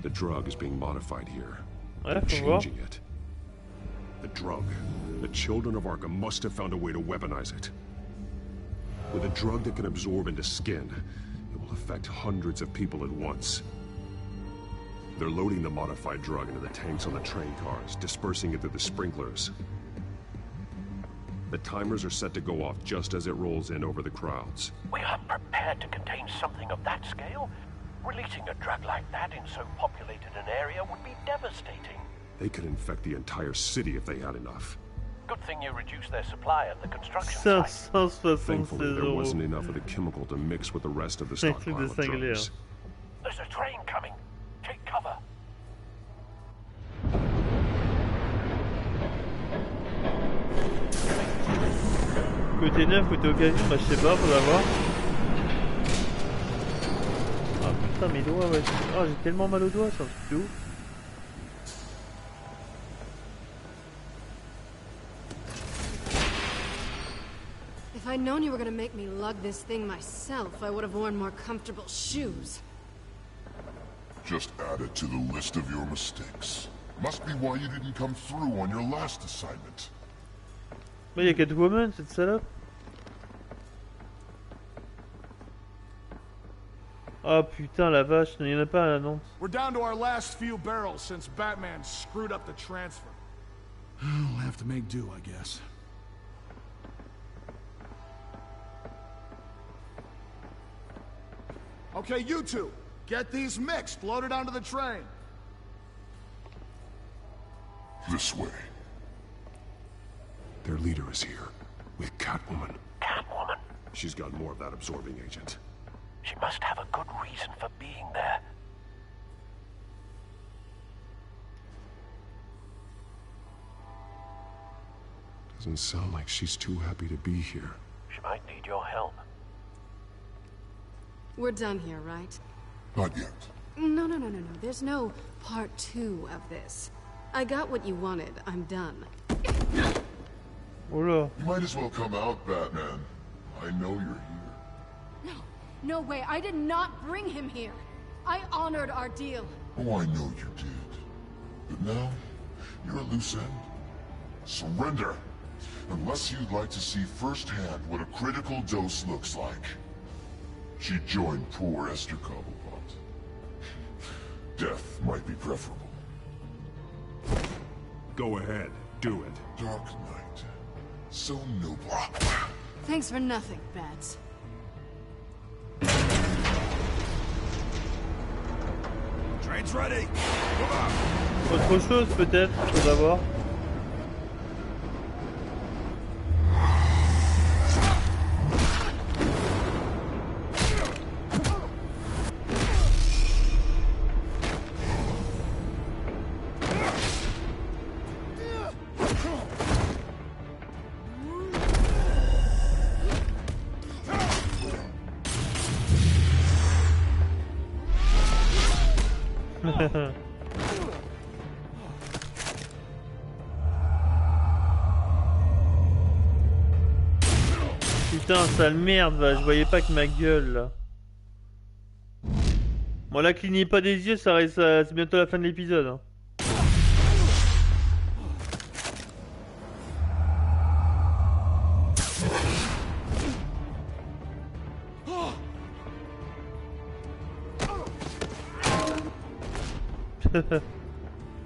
The drug is being modified here. They're changing it. The drug. The children of Arkham must have found a way to weaponize it. With a drug that can absorb into skin, it will affect hundreds of people at once. They're loading the modified drug into the tanks on the train cars, dispersing it through the sprinklers. The timers are set to go off just as it rolls in over the crowds. We are prepared to contain something of that scale. Releasing a drug like that in so populated an area would be devastating. They could infect the entire city if they had enough. Good thing you reduced their supply at the construction site. Thankfully, there wasn't enough of the chemical to mix with the rest of the stockpile of drugs. There's a train coming. Take cover. Côté neuf, côté occasion, bah je sais pas, faudra voir. Ah putain mes doigts ouais. Oh j'ai tellement mal aux doigts, c'est un truc de ouf. If I'd known you were gonna make me lug this thing myself, I would have worn more comfortable shoes. Just add it to the list of your mistakes. Must be why you didn't come through on your last assignment. Mais y'a Catwoman, cette salope. Oh putain la vache, y'en a pas à l'annonce. We're down to our last few barrels since Batman screwed up the transfer. We'll have to make do, I guess. Okay, you two, get these mixed, loaded onto the train. This way. Their leader is here, with Catwoman. Catwoman? She's got more of that absorbing agent. She must have a good reason for being there. Doesn't sound like she's too happy to be here. She might need your help. We're done here, right? Not yet. No. There's no part 2 of this. I got what you wanted. I'm done. You might as well come out, Batman. I know you're here. No way. I did not bring him here. I honored our deal. Oh, I know you did. But now, you're a loose end. Surrender! Unless you'd like to see firsthand what a critical dose looks like. She joined poor Esther Cobblepot. Death might be preferable. Go ahead, do it. Dark Knight. So noble. Thanks for nothing, Bats. Train's ready. Autre chose peut-être, faut d'abord. Putain, sale merde, va, je voyais pas que ma gueule là. Bon là, clignez pas des yeux, c'est bientôt la fin de l'épisode. Hein.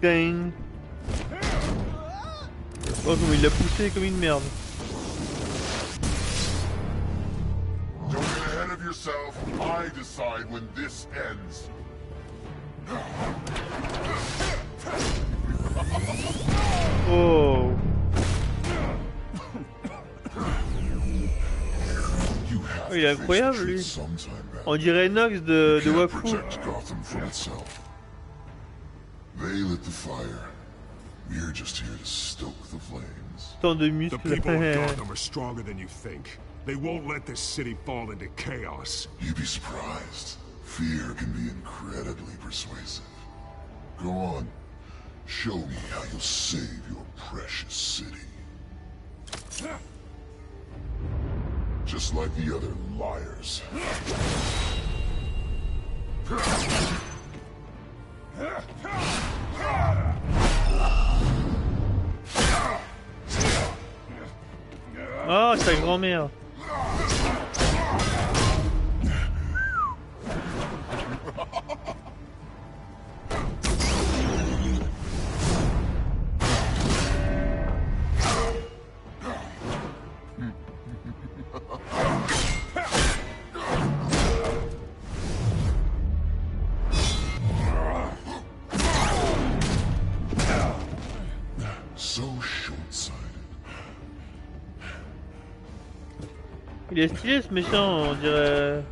Ding. Oh, comme il l'a poussé comme une merde. Don't get ahead of yourself. I decide when this ends. Oh. Oh, il est incroyable lui. On dirait Nox de Wafu. They lit the fire. We're just here to stoke the flames. Tant de The muscles. people of Gotham are stronger than you think. They won't let this city fall into chaos. You'd be surprised. Fear can be incredibly persuasive. Go on. Show me how you'll save your precious city. Just like the other liars. Oh, sa grand-mère. Il est stylé ce méchant, on dirait.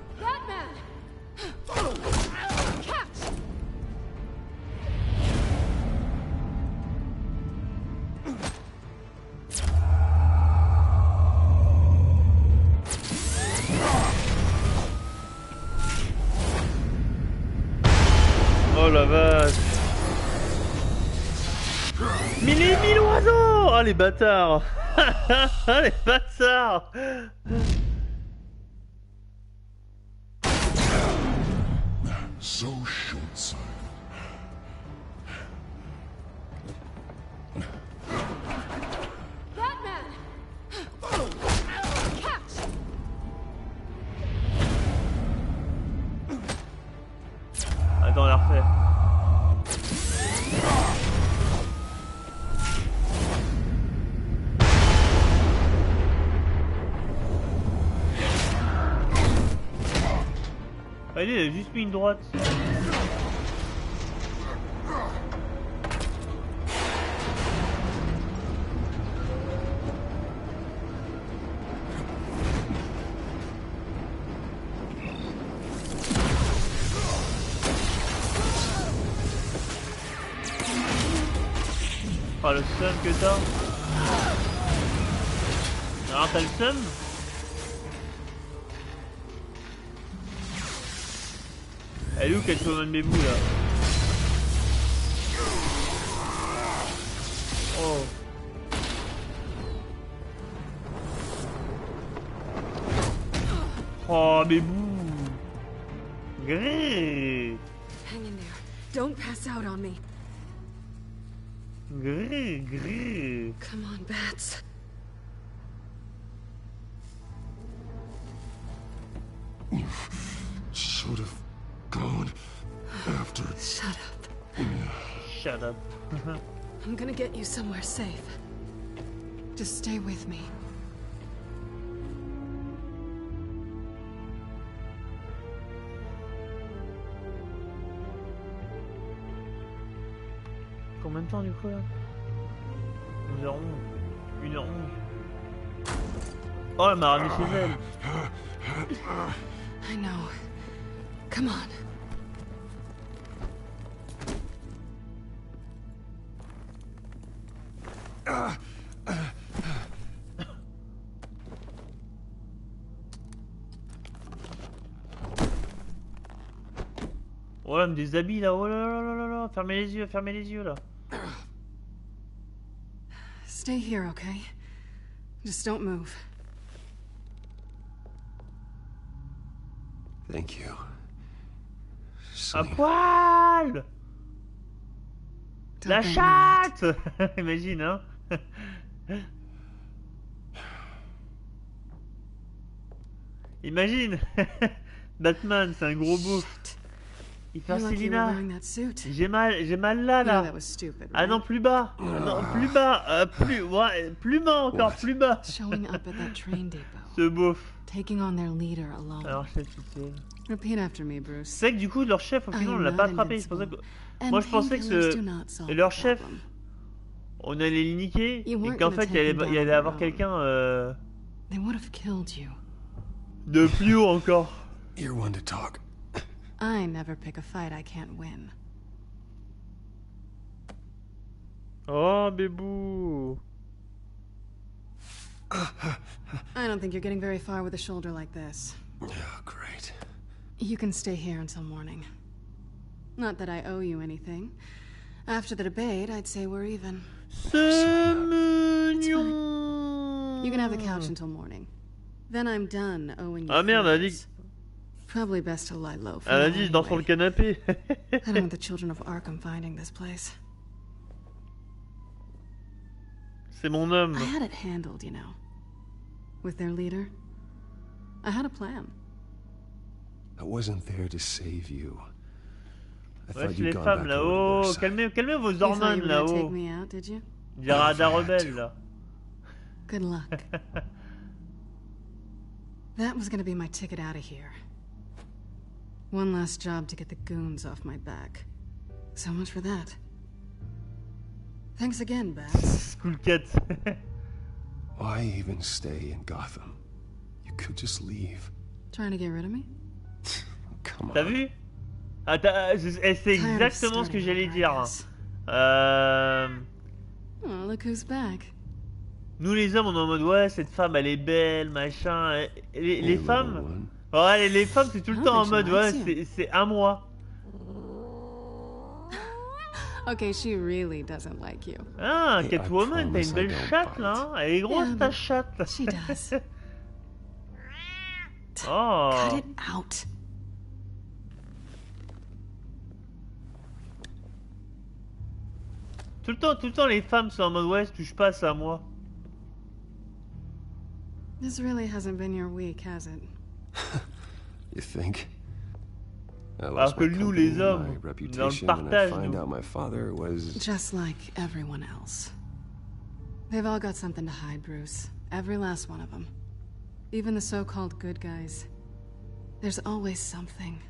Oh la vache. Mille oiseaux. Ah les bâtards. Les bâtards. So short-sighted. Batman! Catch! Attends, on la refait. Allez, il a juste mis une droite. Ah, le seul que t'as. Alors t'as le seum? Elle est où Catwoman Bébou là? Oh. Oh Bébou. Grrr. Hang in there. Don't pass out on me. Grrr, grrr. Come on, bats. You should have gone after. Shut up. Shut up. I'm gonna get you somewhere safe. Just stay with me. Combien de temps du coup là? 1h11. 1h11. Oh, elle m'a ramené chez elle. I know. Come on. Oh, elle me déshabille là. Oh là là là là là. Fermez les yeux là. Stay here, okay? Just don't move. Thank you. À poil. La chatte. Imagine, hein. Imagine. Batman, c'est un gros bouffe. Il fait un Célina. J'ai mal là. Ah non, plus bas. Ah non, plus bas. Plus bas encore, plus bas. Showing up at that train depot. Ce beauf. Taking on their leader alone. Alors, chef, c'est... Repeat after me, Bruce. C'est que du coup, leur chef, au final, on l'a pas attrapé. C'est pour ça que... Moi, je pensais que leur chef, on allait le niquer et qu'en fait, il allait avoir quelqu'un de plus haut encore. You're one to talk. I never pick a fight I can't win. Oh, bébou. I don't think you're getting very far with a shoulder like this. Oh, great. You can stay here until morning. Not that I owe you anything. After the debate, I'd say we're even. C'est mignon. You can have the couch until morning. Then I'm done owing you. Ah merde, elle a dit. Probably best to lie low. Elle a dit, je dors sur le canapé. I don't want the children of Arkham finding this place. C'est mon homme. I had it handled, you know. With their leader. I had a plan. I wasn't there to save you. I Wesh, thought you'd les gone femmes back over to là-haut. their side. Calmez vos You thought hormones you were gonna take là-haut. me out, did you? Dirada rebelle là. Good luck. That was gonna be my ticket out of here. One last job to get the goons off my back. So much for that. Thanks again, Bats. Cool cat. Why even stay in Gotham? You could just leave. Trying to get rid of me? Come on. T'as vu? Ah, c'est exactement ce que j'allais dire. Oh, look who's back. Nous les hommes, on est en mode ouais, cette femme elle est belle, machin. Les femmes, ouais, les femmes c'est tout le temps en mode ouais, c'est à moi. Okay, she really doesn't like you. Ah, Catwoman, t'as une belle chatte là, hein. Elle est grosse ta chatte. She does. Oh. Cut it out. Tout le temps les femmes sont en mode ouais, touche pas ça à moi. This really hasn't been your week, has it? You think? Alors que nous les hommes, dans le partage, just like everyone else. They've all got something to hide, Bruce. Every last one of them. Even the so-called good guys. There's always something.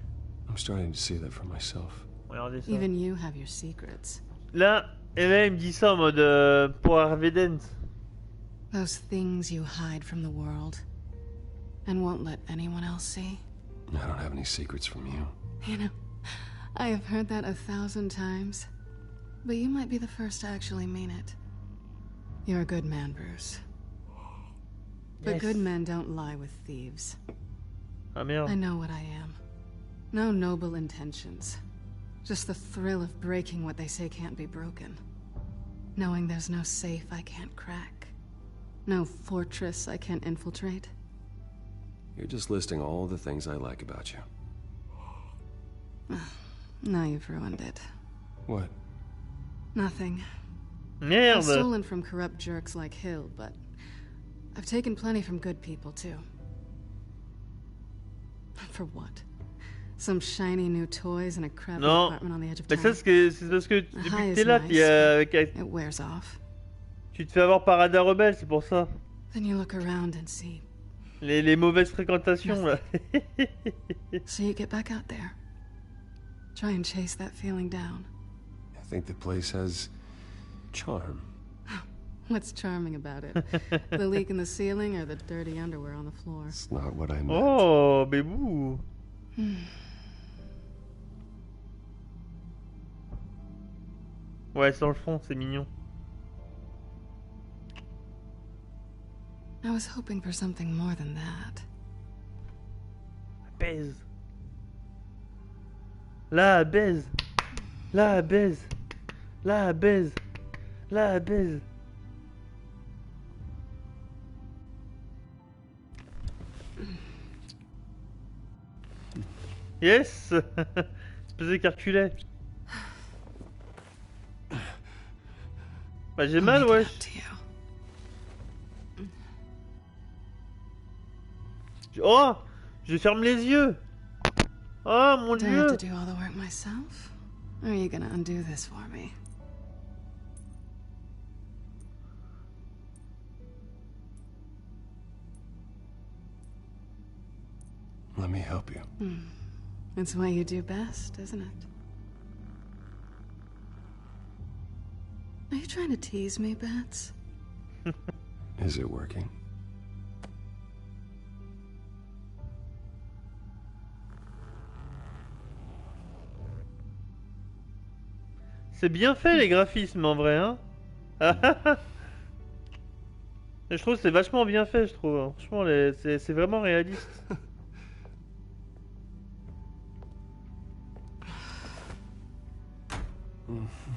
I'm starting to see that for myself. Regardez ça. Even you have your secrets. Là, et là, il me dit ça en mode pour Harvey Dent. Those things you hide from the world and won't let anyone else see. I don't have any secrets from you. You know, I have heard that 1,000 times, but you might be the first to actually mean it. You're a good man, Bruce. But good men don't lie with thieves. Ah merde. I know what I am. No noble intentions. Just the thrill of breaking what they say can't be broken. Knowing there's no safe I can't crack. No fortress I can't infiltrate. You're just listing all the things I like about you. Now you've ruined it. What? Nothing. Merde. I've stolen from corrupt jerks like Hill, but I've taken plenty from good people too. For what? Some shiny new toys and a crappy apartment on the edge of town. Mais ça c'est parce que depuis que t'es là, It wears off. Tu te fais avoir par Ada Rebelle, c'est pour ça. Then you look around and see. Les mauvaises fréquentations là. So you get back out there. Try and chase that feeling down. I think the place has charm. What's charming about it? The leak in the ceiling or the dirty underwear on the floor? It's not what I meant. Oh, bébou. Ouais, sans le fond, c'est mignon. I was hoping for something more than that. Baise. La baise. La baise. La baise. La baise. Yes. Espèce de carculet. Bah j'ai mal, wesh. Oh, je ferme les yeux. Oh mon Do I dieu. have to do all the work myself? Or are you gonna undo this for me? Let me help you. It's what you do best, isn't it? Are you trying to tease me, Bats? Is it working? C'est bien fait les graphismes en vrai, hein. Je trouve que c'est vachement bien fait, je trouve. Franchement, c'est vraiment réaliste.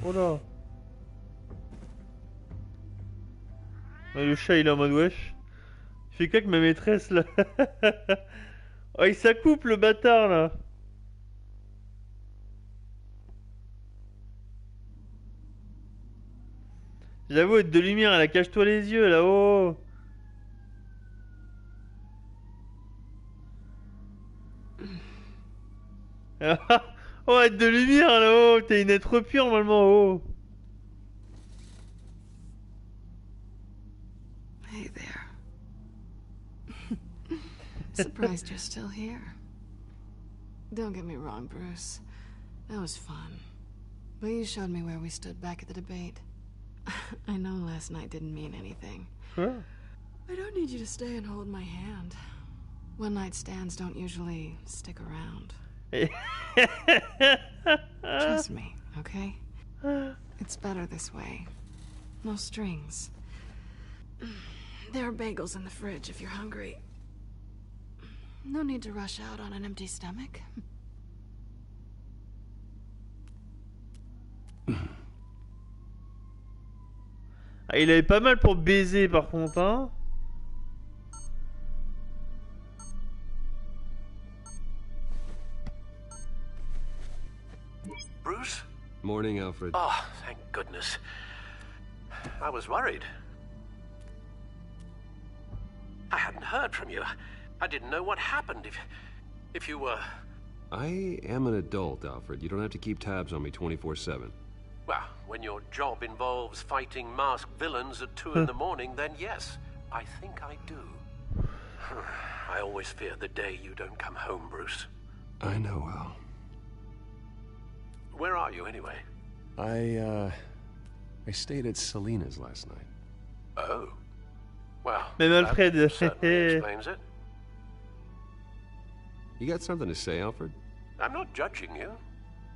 Oh là. Ouais, le chat il est en mode wesh. Il fait quoi avec ma maîtresse là? Oh, il s'accouple le bâtard là. J'avoue, être de lumière, elle cache-toi les yeux là-haut. Oh, être de lumière là-haut, t'es une être pure normalement, oh. Hey there. Surprised you're still here. Don't get me wrong, Bruce. That was fun. But you showed me where we stood back at the debate. I know last night didn't mean anything. Huh? I don't need you to stay and hold my hand. One-night stands don't usually stick around. Trust me, okay? It's better this way. No strings. There are bagels in the fridge if you're hungry. No need to rush out on an empty stomach. Ah, il avait pas mal pour baiser par contre, hein. Bruce? Morning, Alfred. Oh, thank goodness. I was worried. I hadn't heard from you. I didn't know what happened if you were... I am an adult, Alfred. You don't have to keep tabs on me 24/7. Well, when your job involves fighting masked villains at 2 in the morning, then yes, I think I do. I always fear the day you don't come home, Bruce. I know, Al. Where are you, anyway? I stayed at Selena's last night. Oh. Well, Même Alfred. that certainly explains it. You got something to say, Alfred? I'm not judging you.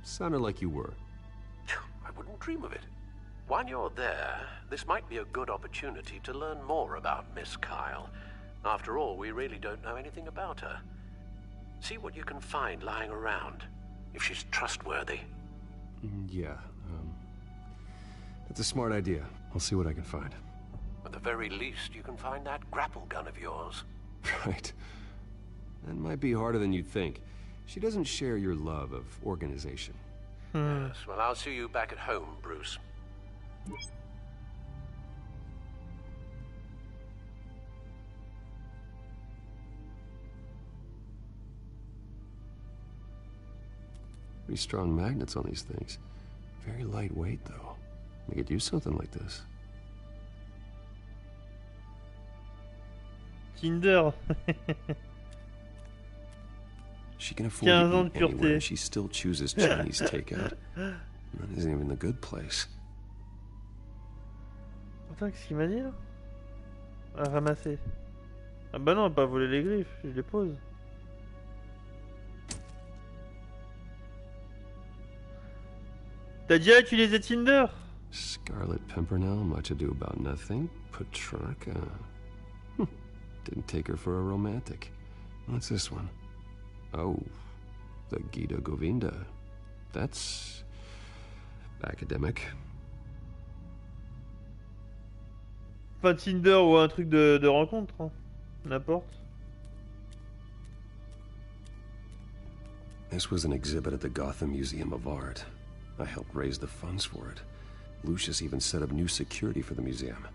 Sounded like you were. I wouldn't dream of it. While you're there, this might be a good opportunity to learn more about Miss Kyle. After all, we really don't know anything about her. See what you can find lying around, if she's trustworthy. Yeah, that's a smart idea. I'll see what I can find. At the very least, you can find that grapple gun of yours. Right. That might be harder than you'd think. She doesn't share your love of organization. Yes, well, I'll see you back at home, Bruce. Pretty strong magnets on these things. Very lightweight, though. We could use something like this. Tinder. She can afford to eat anywhere. She still chooses Chinese takeout. That isn't even the good place. Attends, qu'est-ce qu'il m'a dit là? À ramasser. Ah bah non, pas voler les griffes, je les pose. T'as déjà utilisé Tinder? Scarlet Pimpernel, much ado about nothing. Petrarca. Didn't take her for a romantic. What's this one? Oh, the Gita Govinda. That's academic. Pas Tinder ou un truc de rencontre, hein. N'importe. This was an exhibit at the Gotham Museum of Art. I helped raise the funds for it. Lucius even set up new security for the museum.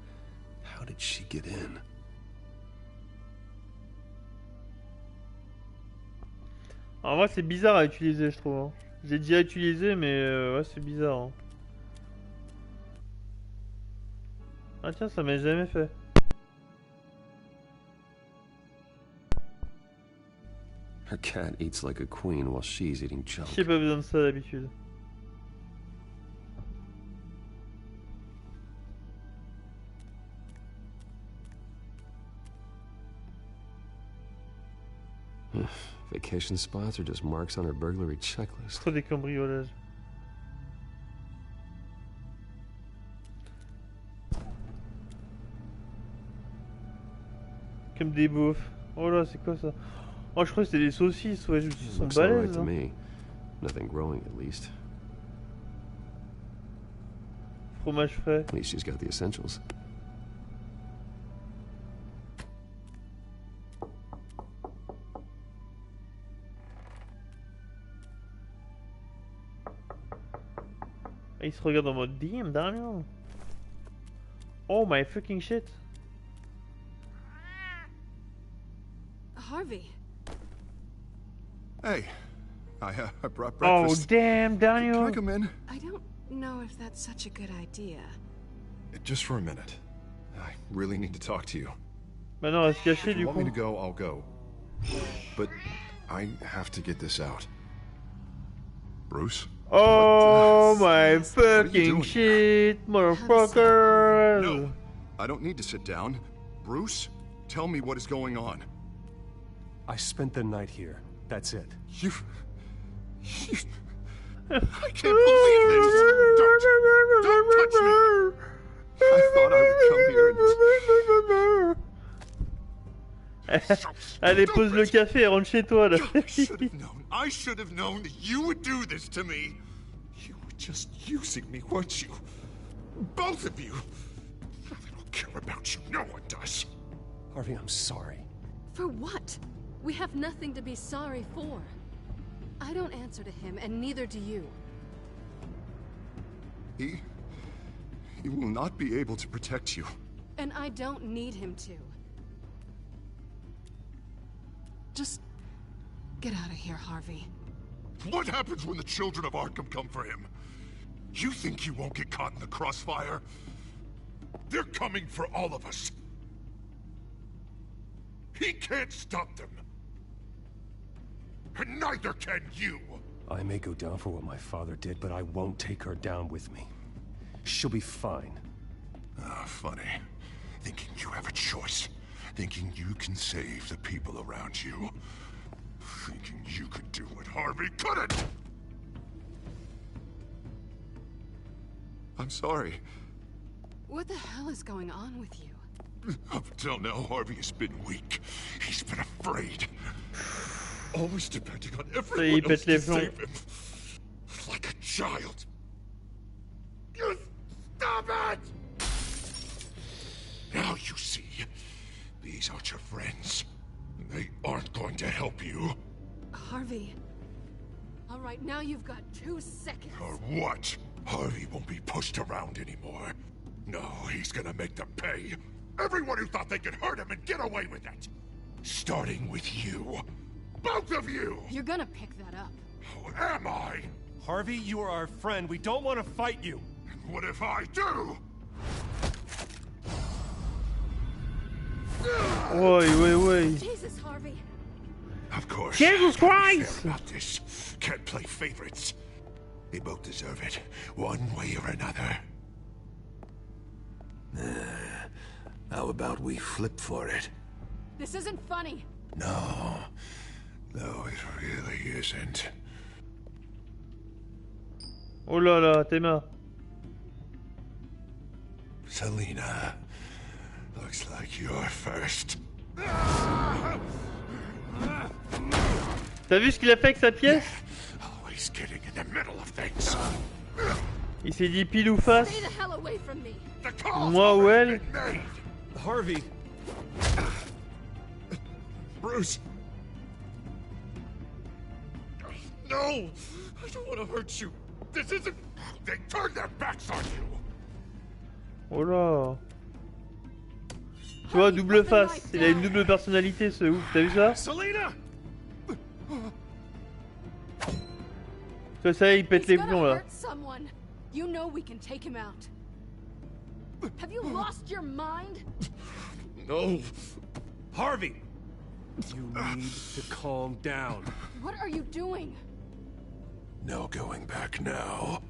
How did she get in? En vrai, c'est bizarre à utiliser, je trouve. Hein. J'ai déjà utilisé, mais ouais, c'est bizarre. Hein. Ah tiens, ça m'est jamais fait. Her cat eats like a queen while she's eating junk. J'ai pas besoin de ça d'habitude. Vacation spots are just marks on her burglary checklist. Trop des cambriolages. Comme des beaufs. Oh là, c'est quoi ça? Oh, je crois que c'était des saucisses. Ouais, ils sont balèzes. Right to me. Nothing growing, at least. Fromage frais. At least she's got the essentials. Il se regarde en mode damn, Daniel. Oh my fucking shit. Harvey. Hey, I brought breakfast. Oh damn, Daniel. Can I come in? I don't know if that's such a good idea. Just for a minute. I really need to talk to you. Bah non, reste caché du coup. If you want me to go, I'll go. But I have to get this out. Bruce? Oh my fucking shit, motherfucker! No, I don't need to sit down. Bruce, tell me what is going on. I spent the night here. That's it. You... I can't believe this! Don't touch me! I thought I would come here and... Allez, pose le café et rentre chez toi là. I should have known that you would do this to me. You were just using me, weren't you? Both of you. I don't care about you. No one does. Harvey, I'm sorry. For what? We have nothing to be sorry for. I don't answer to him, and neither do you. He will not be able to protect you. And I don't need him to. Just get out of here, Harvey. What happens when the children of Arkham come for him? You think you won't get caught in the crossfire? They're coming for all of us. He can't stop them. And neither can you. I may go down for what my father did, but I won't take her down with me. She'll be fine. Ah, funny. Thinking you have a choice. Thinking you can save the people around you. Thinking you could do what Harvey couldn't! I'm sorry. What the hell is going on with you? Up until now, Harvey has been weak. He's been afraid. Always depending on everyone else to save him. Like a child. You stop it! Now you see. These aren't your friends. They aren't going to help you. Harvey. All right, now you've got 2 seconds. Or what? Harvey won't be pushed around anymore. No, he's gonna make them pay. Everyone who thought they could hurt him and get away with it. Starting with you. Both of you! You're gonna pick that up. Who am I? Harvey, you are our friend. We don't want to fight you. And what if I do? Wait. Jesus, Harvey. Of course. Jesus Christ! About this. Can't play favorites. They both deserve it, one way or another. How about we flip for it? This isn't funny. No, it really isn't. Oh là là, t'es mort. Selina, looks like you're first. T'as vu ce qu'il a fait avec sa pièce? Always getting in the middle of things. Il s'est dit pile ou face. Stay the hell away from me. Moi ou elle? Harvey. Bruce. No! I don't want to hurt you. This isn't... They turned their backs on you. Oh là. Tu vois, double face. Il a une double personnalité, ce ouf. T'as vu ça? Selina! Ça, il pète les plombs là. You know we can take him out. Have you lost your mind? No. Harvey! You need to calm down. What are you doing? No going back now.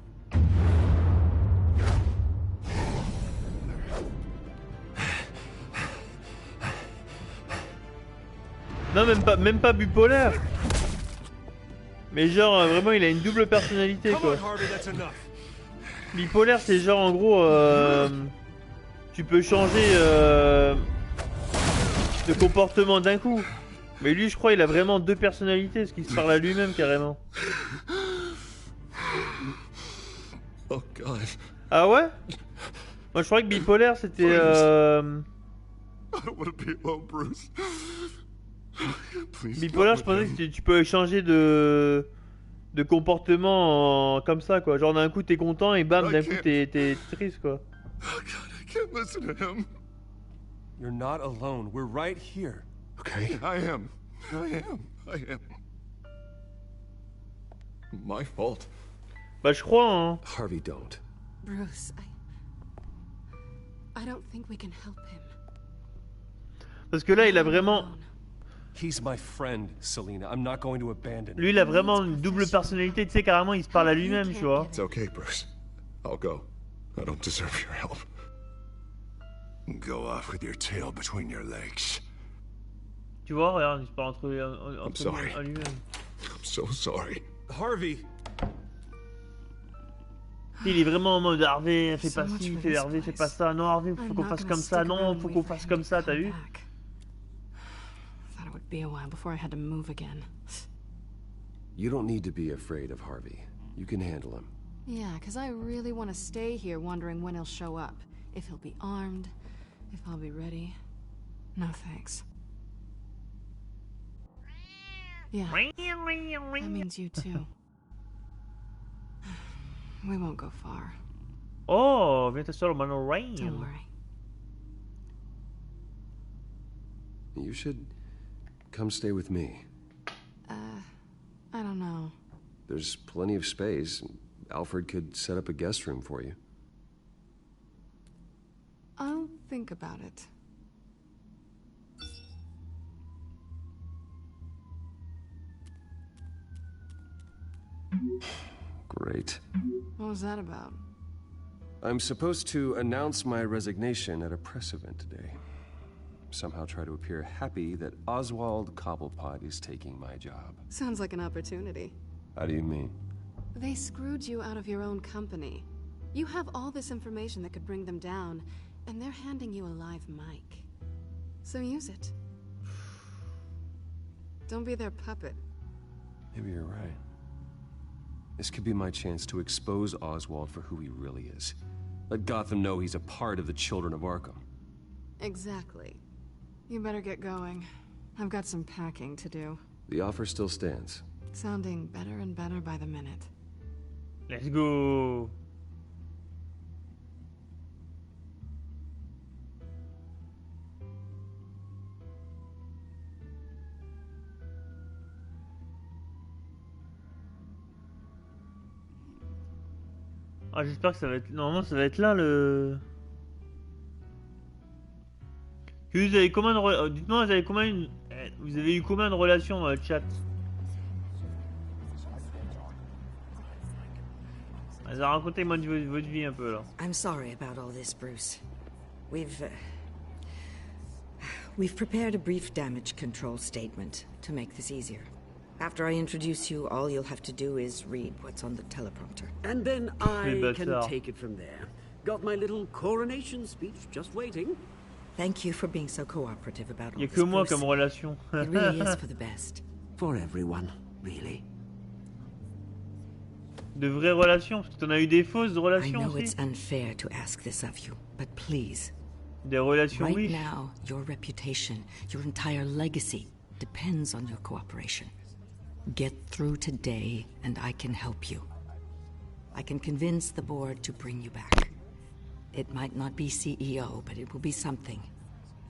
Non, même pas bipolaire. Mais genre, vraiment, il a une double personnalité, quoi. Bipolaire, c'est genre, en gros, tu peux changer de comportement d'un coup. Mais lui, je crois, il a vraiment 2 personnalités, ce qui se parle à lui-même, carrément. Oh, God. Ah ouais? Moi, je croyais que bipolaire, c'était... I don't want to be alone, Bruce. Bipolaire, je pensais que tu peux changer de comportement comme ça, quoi. Genre d'un coup t'es content et bam, d'un coup t'es triste, quoi. Oh God, I can't listen to him. You're not alone. We're right here. Okay, I am. My fault. Bah je crois, hein. Harvey, don't. Bruce, I don't think we can help him. Parce que là, il a vraiment... He's my friend, Selina. I'm not going to abandon him. Lui, il a vraiment une double personnalité, tu sais, carrément, il se parle à lui-même, tu vois. It's okay, Bruce. I'll go. I don't deserve your help. Go off with your tail between your legs. Tu vois, regarde, il se parle entre à lui-même. I'm so sorry. Harvey. Il est vraiment en mode Harvey, fais pas ci, fais Harvey, fais pas ça. Non, Harvey, faut qu'on fasse comme ça. Non, faut qu'on fasse comme ça, t'as vu? Be a while before I had to move again. You don't need to be afraid of Harvey. You can handle him. Yeah, because I really want to stay here wondering when he'll show up. If he'll be armed, if I'll be ready. No thanks. Yeah, that means you too. We won't go far. Oh, viens t'asseoir au mano RIEN. Don't worry. You should come stay with me. I don't know. There's plenty of space. Alfred could set up a guest room for you. I'll think about it. Great. What was that about? I'm supposed to announce my resignation at a press event today. Somehow try to appear happy that Oswald Cobblepot is taking my job. Sounds like an opportunity. How do you mean? They screwed you out of your own company. You have all this information that could bring them down, And they're handing you a live mic. So use it. Don't be their puppet. Maybe you're right. This could be my chance to expose Oswald for who he really is. Let Gotham know he's a part of the Children of Arkham. Exactly. You better get going. I've got some packing to do. The offer still stands. Sounding better and better by the minute. Let's go. Ah, j'espère que ça va être... Normalement, ça va être là, le... Que vous avez combien de... Dites-moi, vous avez combien une... Vous avez eu combien de relations dans le chat? Racontez-moi votre vie un peu, là. I'm sorry about all this, Bruce. We've prepared a brief damage control statement to make this easier. After I introduce you, all you'll have to do is read what's on the teleprompter. And then I can take it from there. Got my little coronation speech just waiting. Thank you for being so cooperative about all this, Bruce. Il y a que moi comme relation. It really is for the best. For everyone, really. De vraies relations, parce que t'en as eu des fausses relations I know aussi. It's unfair to ask this of you, but please. Des relations right riches. Now, your reputation, your entire legacy, depends on your cooperation. Get through today, and I can help you. I can convince the board to bring you back. It might not be CEO, but it will be something.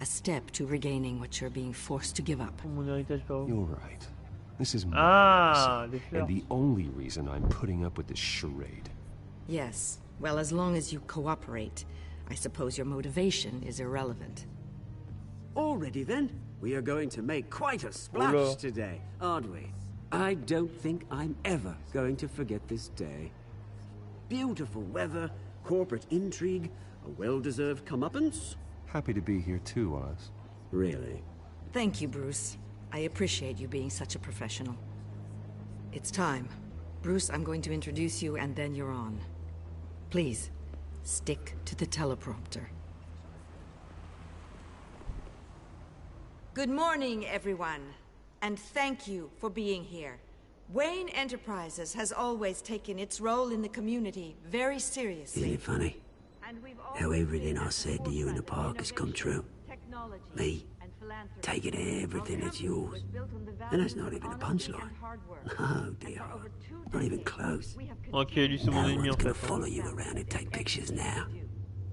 A step to regaining what you're being forced to give up. You're right. This is my legacy, and the only reason I'm putting up with this charade. Yes. Well, as long as you cooperate, I suppose your motivation is irrelevant. Already then, we are going to make quite a splash today, aren't we? I don't think I'm ever going to forget this day. Beautiful weather, corporate intrigue, a well-deserved comeuppance. Happy to be here too, Oz. Really? Thank you, Bruce. I appreciate you being such a professional. It's time. Bruce, I'm going to introduce you and then you're on. Please, stick to the teleprompter. Good morning, everyone. And thank you for being here. Wayne Enterprises has always taken its role in the community very seriously. Isn't it funny how everything I said to you in the park has come true? Me, taking everything that's yours. And that's not even a punchline. Oh dear, not even close. Ok, lui c'est mon ennemi en fait. Gonna fait. follow you around and take pictures now.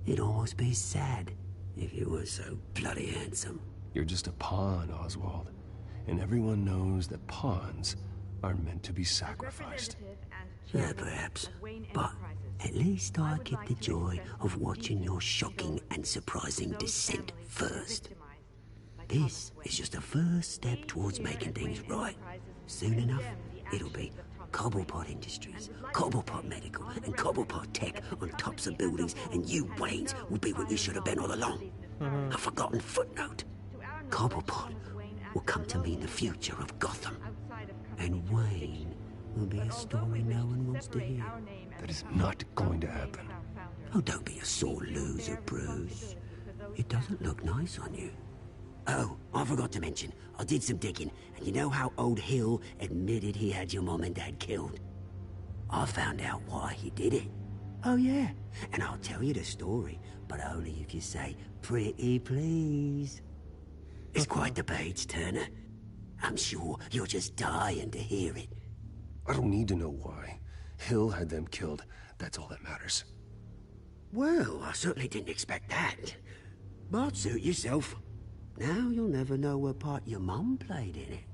It'd almost be sad if you were so bloody handsome. You're just a pawn, Oswald. And everyone knows that pawns are meant to be sacrificed. Perhaps. But at least I get the joy of watching your shocking and surprising descent first. This is just a first step towards making things right. Soon enough, it'll be Cobblepot Industries, Cobblepot Medical, and Cobblepot Tech on tops of buildings, and you, Waynes, will be what you should have been all along. A forgotten footnote. Cobblepot will come to mean the future of Gotham. And Wayne will be a story no one wants to hear. That is not going to happen. Oh, don't be a sore loser, Bruce. It doesn't look nice on you. Oh, I forgot to mention, I did some digging, and you know how old Hill admitted he had your mom and dad killed? I found out why he did it. Oh yeah, and I'll tell you the story, but only if you say, pretty please. It's quite the page, Turner. I'm sure you're just dying to hear it. I don't need to know why. Hill had them killed. That's all that matters. Well, I certainly didn't expect that. But suit yourself. Now you'll never know what part your mum played in it.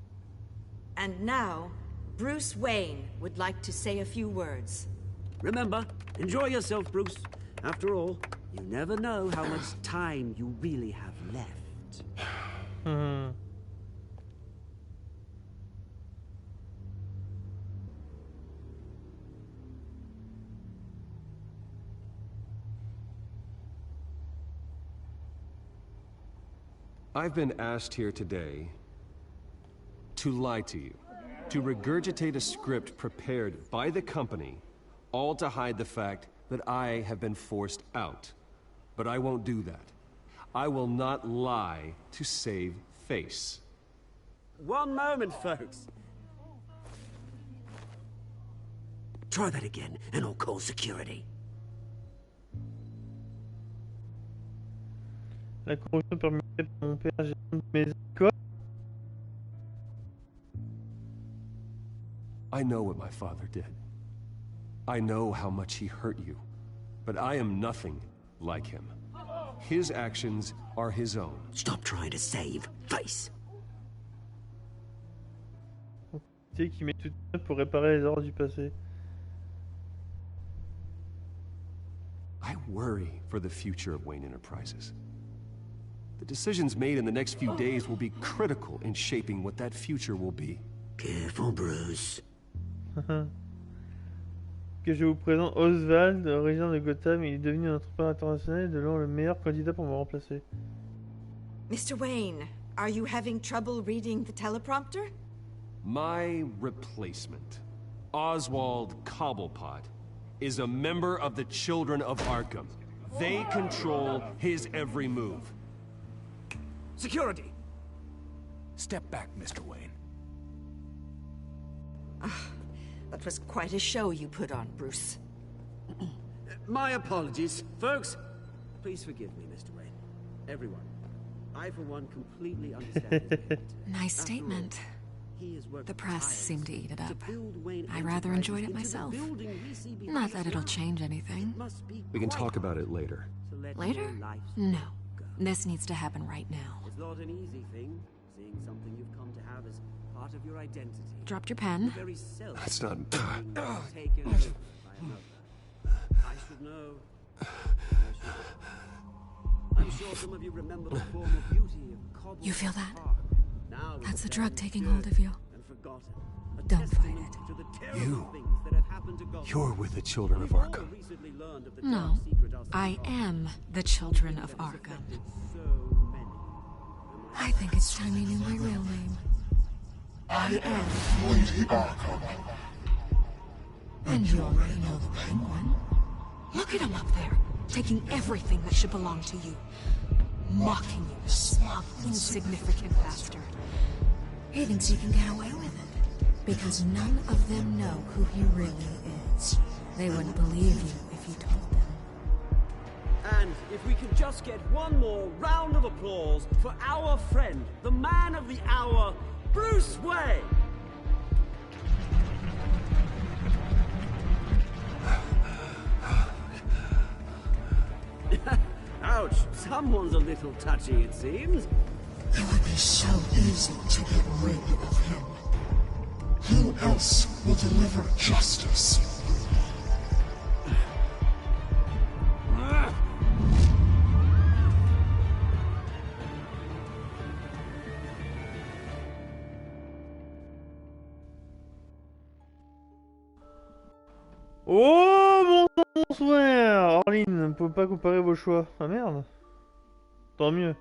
And now, Bruce Wayne would like to say a few words. Remember, enjoy yourself, Bruce. After all, you never know how much time you really have left. I've been asked here today to lie to you, to regurgitate a script prepared by the company, all to hide the fact that I have been forced out. But I won't do that. I will not lie to save face. One moment, folks. Try that again, and I'll call security. La corruption permettée par mon père gérant mes écoles. I know what my father did. I know how much he hurt you. But I am nothing like him. His actions are his own. Stop trying to save face. Qui met tout pour réparer les erreurs du passé. I worry for the future of Wayne Enterprises. The decisions made in the next few days will be critical in shaping what that future will be. Careful, Bruce. Que je vous présente Oswald, originaire de Gotham. Il est devenu un entrepreneur international et de loin le meilleur candidat pour me remplacer. Mr. Wayne, are you having trouble reading the teleprompter? My replacement, Oswald Cobblepot, is a member of the Children of Arkham. They control his every move. Security! Step back, Mr. Wayne. That was quite a show you put on, Bruce. My apologies. Folks, please forgive me, Mr. Wayne. Everyone. I, for one, completely understand. Nice statement. The press seemed to eat it up. I rather enjoyed it myself. Not that it'll change anything. We can talk about it later. Later? No. This needs to happen right now. It's not an easy thing, seeing something you've come to have as part of your identity. Dropped your pen. That's not... Taken over by another. I should know. I'm sure some of you remember the former beauty of Cobble. You feel that? Now That's the drug taking hold of you. and forgotten. Don't fight it. To the terrible things that have happened to Gotham. You're with the Children of Arkham. Recently learned of the No, dark secret us I am the Children of Arkham. I think it's time you knew my real name. I am Lady Arkham. And you already know the Penguin. Look at him up there, taking everything that should belong to you. Mocking you, smug, insignificant bastard. He thinks he can get away with it, because none of them know who he really is. They wouldn't believe you if you told them. And if we could just get one more round of applause for our friend, the man of the hour, Bruce Wayne! Ouch, someone's a little touchy, it seems. It would be so easy to get rid of him. Who else will deliver justice? Oh bonsoir Orline, ne peut pas comparer vos choix. Ah merde. Tant mieux.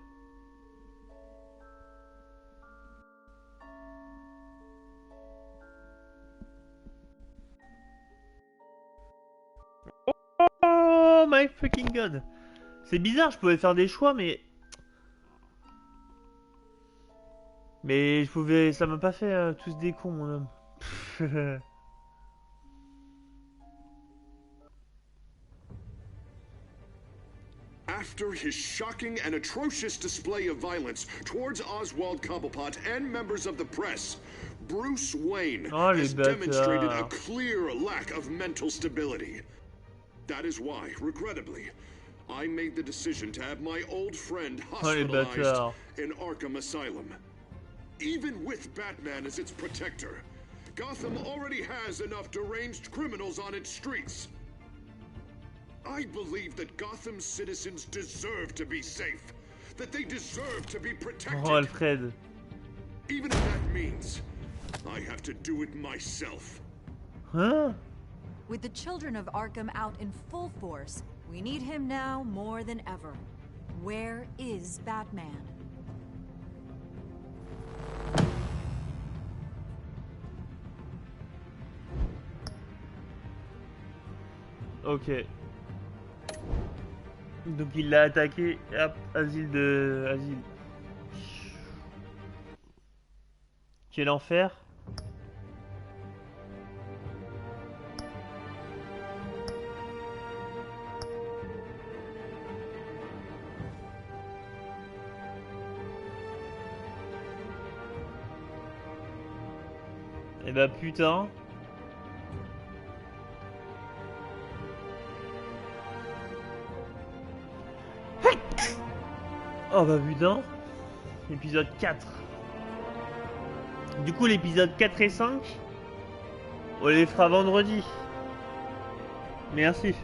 Oh my fucking god. C'est bizarre, je pouvais faire des choix mais... Mais je pouvais... Ça m'a pas fait tous des cons mon homme. After his shocking and atrocious display of violence towards Oswald Cobblepot and members of the press, Bruce Wayne has demonstrated a clear lack of mental stability. That is why, regrettably, I made the decision to have my old friend hospitalized in Arkham Asylum. Even with Batman as its protector, Gotham already has enough deranged criminals on its streets. I believe that Gotham's citizens deserve to be safe, that they deserve to be protected. Oh, Alfred. Even if that means I have to do it myself. Huh? With the Children of Arkham out in full force, we need him now more than ever. Where is Batman? Ok. Donc il l'a attaqué. Hop, asile de... Asile. Quel enfer. Eh bah putain. Oh bah putain. Épisode 4. Du coup l'épisode 4 et 5, on les fera vendredi. Merci.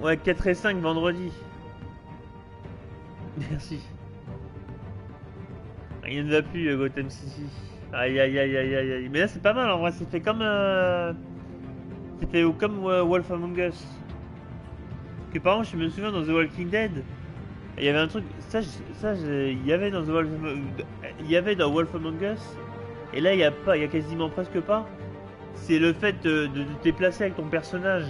Ouais, 4 et 5 vendredi. Merci. Il ne va plus Gotham City. Aïe aïe aïe aïe aïe aïe. Mais là c'est pas mal en vrai, c'est fait comme Wolf Among Us. Que par exemple je me souviens dans The Walking Dead, il y avait un truc, il y avait dans Wolf Among Us, et là il y a quasiment presque pas. C'est le fait de te déplacer avec ton personnage.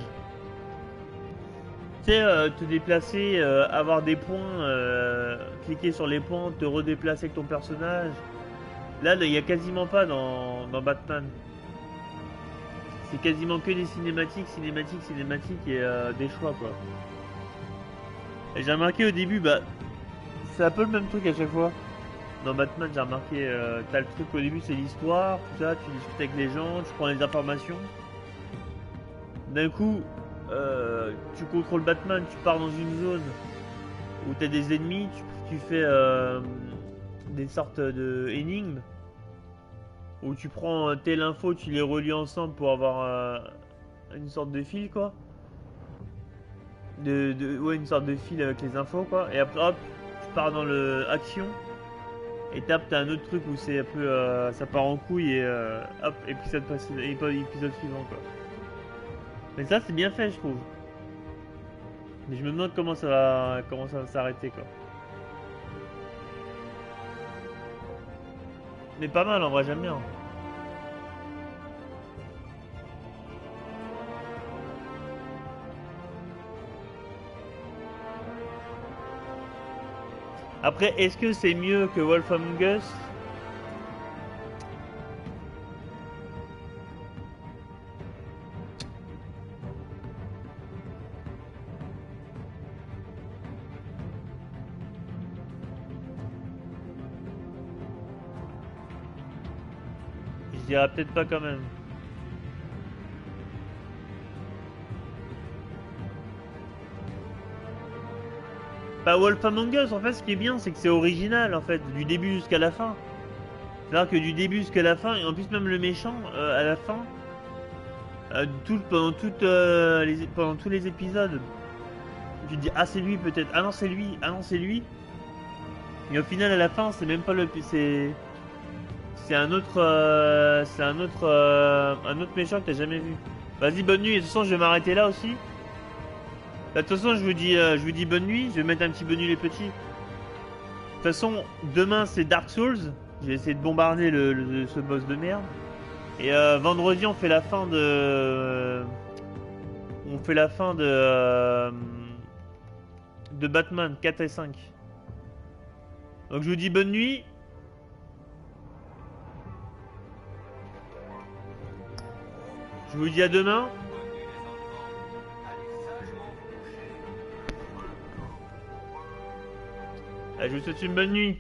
Tu sais, te déplacer, avoir des points, cliquer sur les points, te redéplacer avec ton personnage. Là, il y a quasiment pas dans Batman. C'est quasiment que des cinématiques et des choix quoi. Et j'ai remarqué au début, bah, c'est un peu le même truc à chaque fois. Dans Batman, j'ai remarqué, t'as le truc au début, c'est l'histoire, tout ça, tu discutes avec les gens, tu prends les informations. D'un coup, tu contrôles Batman, tu pars dans une zone où t'as des ennemis, tu fais des sortes de énigmes, où tu prends telle info, tu les relis ensemble pour avoir une sorte de fil quoi. Ouais, une sorte de fil avec les infos quoi, et après hop tu pars dans le action et t'as un autre truc où c'est un peu ça part en couille et hop épisode suivant quoi. Mais ça c'est bien fait je trouve, mais je me demande comment ça va s'arrêter quoi. Mais pas mal en vrai, j'aime bien. Après, est-ce que c'est mieux que Wolf Among Us? Je dirais peut-être pas quand même. Bah Wolf Among Us en fait ce qui est bien c'est que c'est original en fait du début jusqu'à la fin. C'est-à-dire que du début jusqu'à la fin et en plus même le méchant à la fin pendant tous les épisodes tu te dis ah c'est lui peut-être, ah non c'est lui, ah non c'est lui. Et au final à la fin c'est même pas le c'est un autre méchant que t'as jamais vu. Vas-y bonne nuit, et de toute façon je vais m'arrêter là aussi. De toute façon, je vous dis bonne nuit. Je vais mettre un petit bonne nuit les petits. De toute façon, demain c'est Dark Souls. Je vais essayer de bombarder ce boss de merde. Et vendredi, on fait la fin de Batman 4 et 5. Donc je vous dis bonne nuit. Je vous dis à demain. Je vous souhaite une bonne nuit.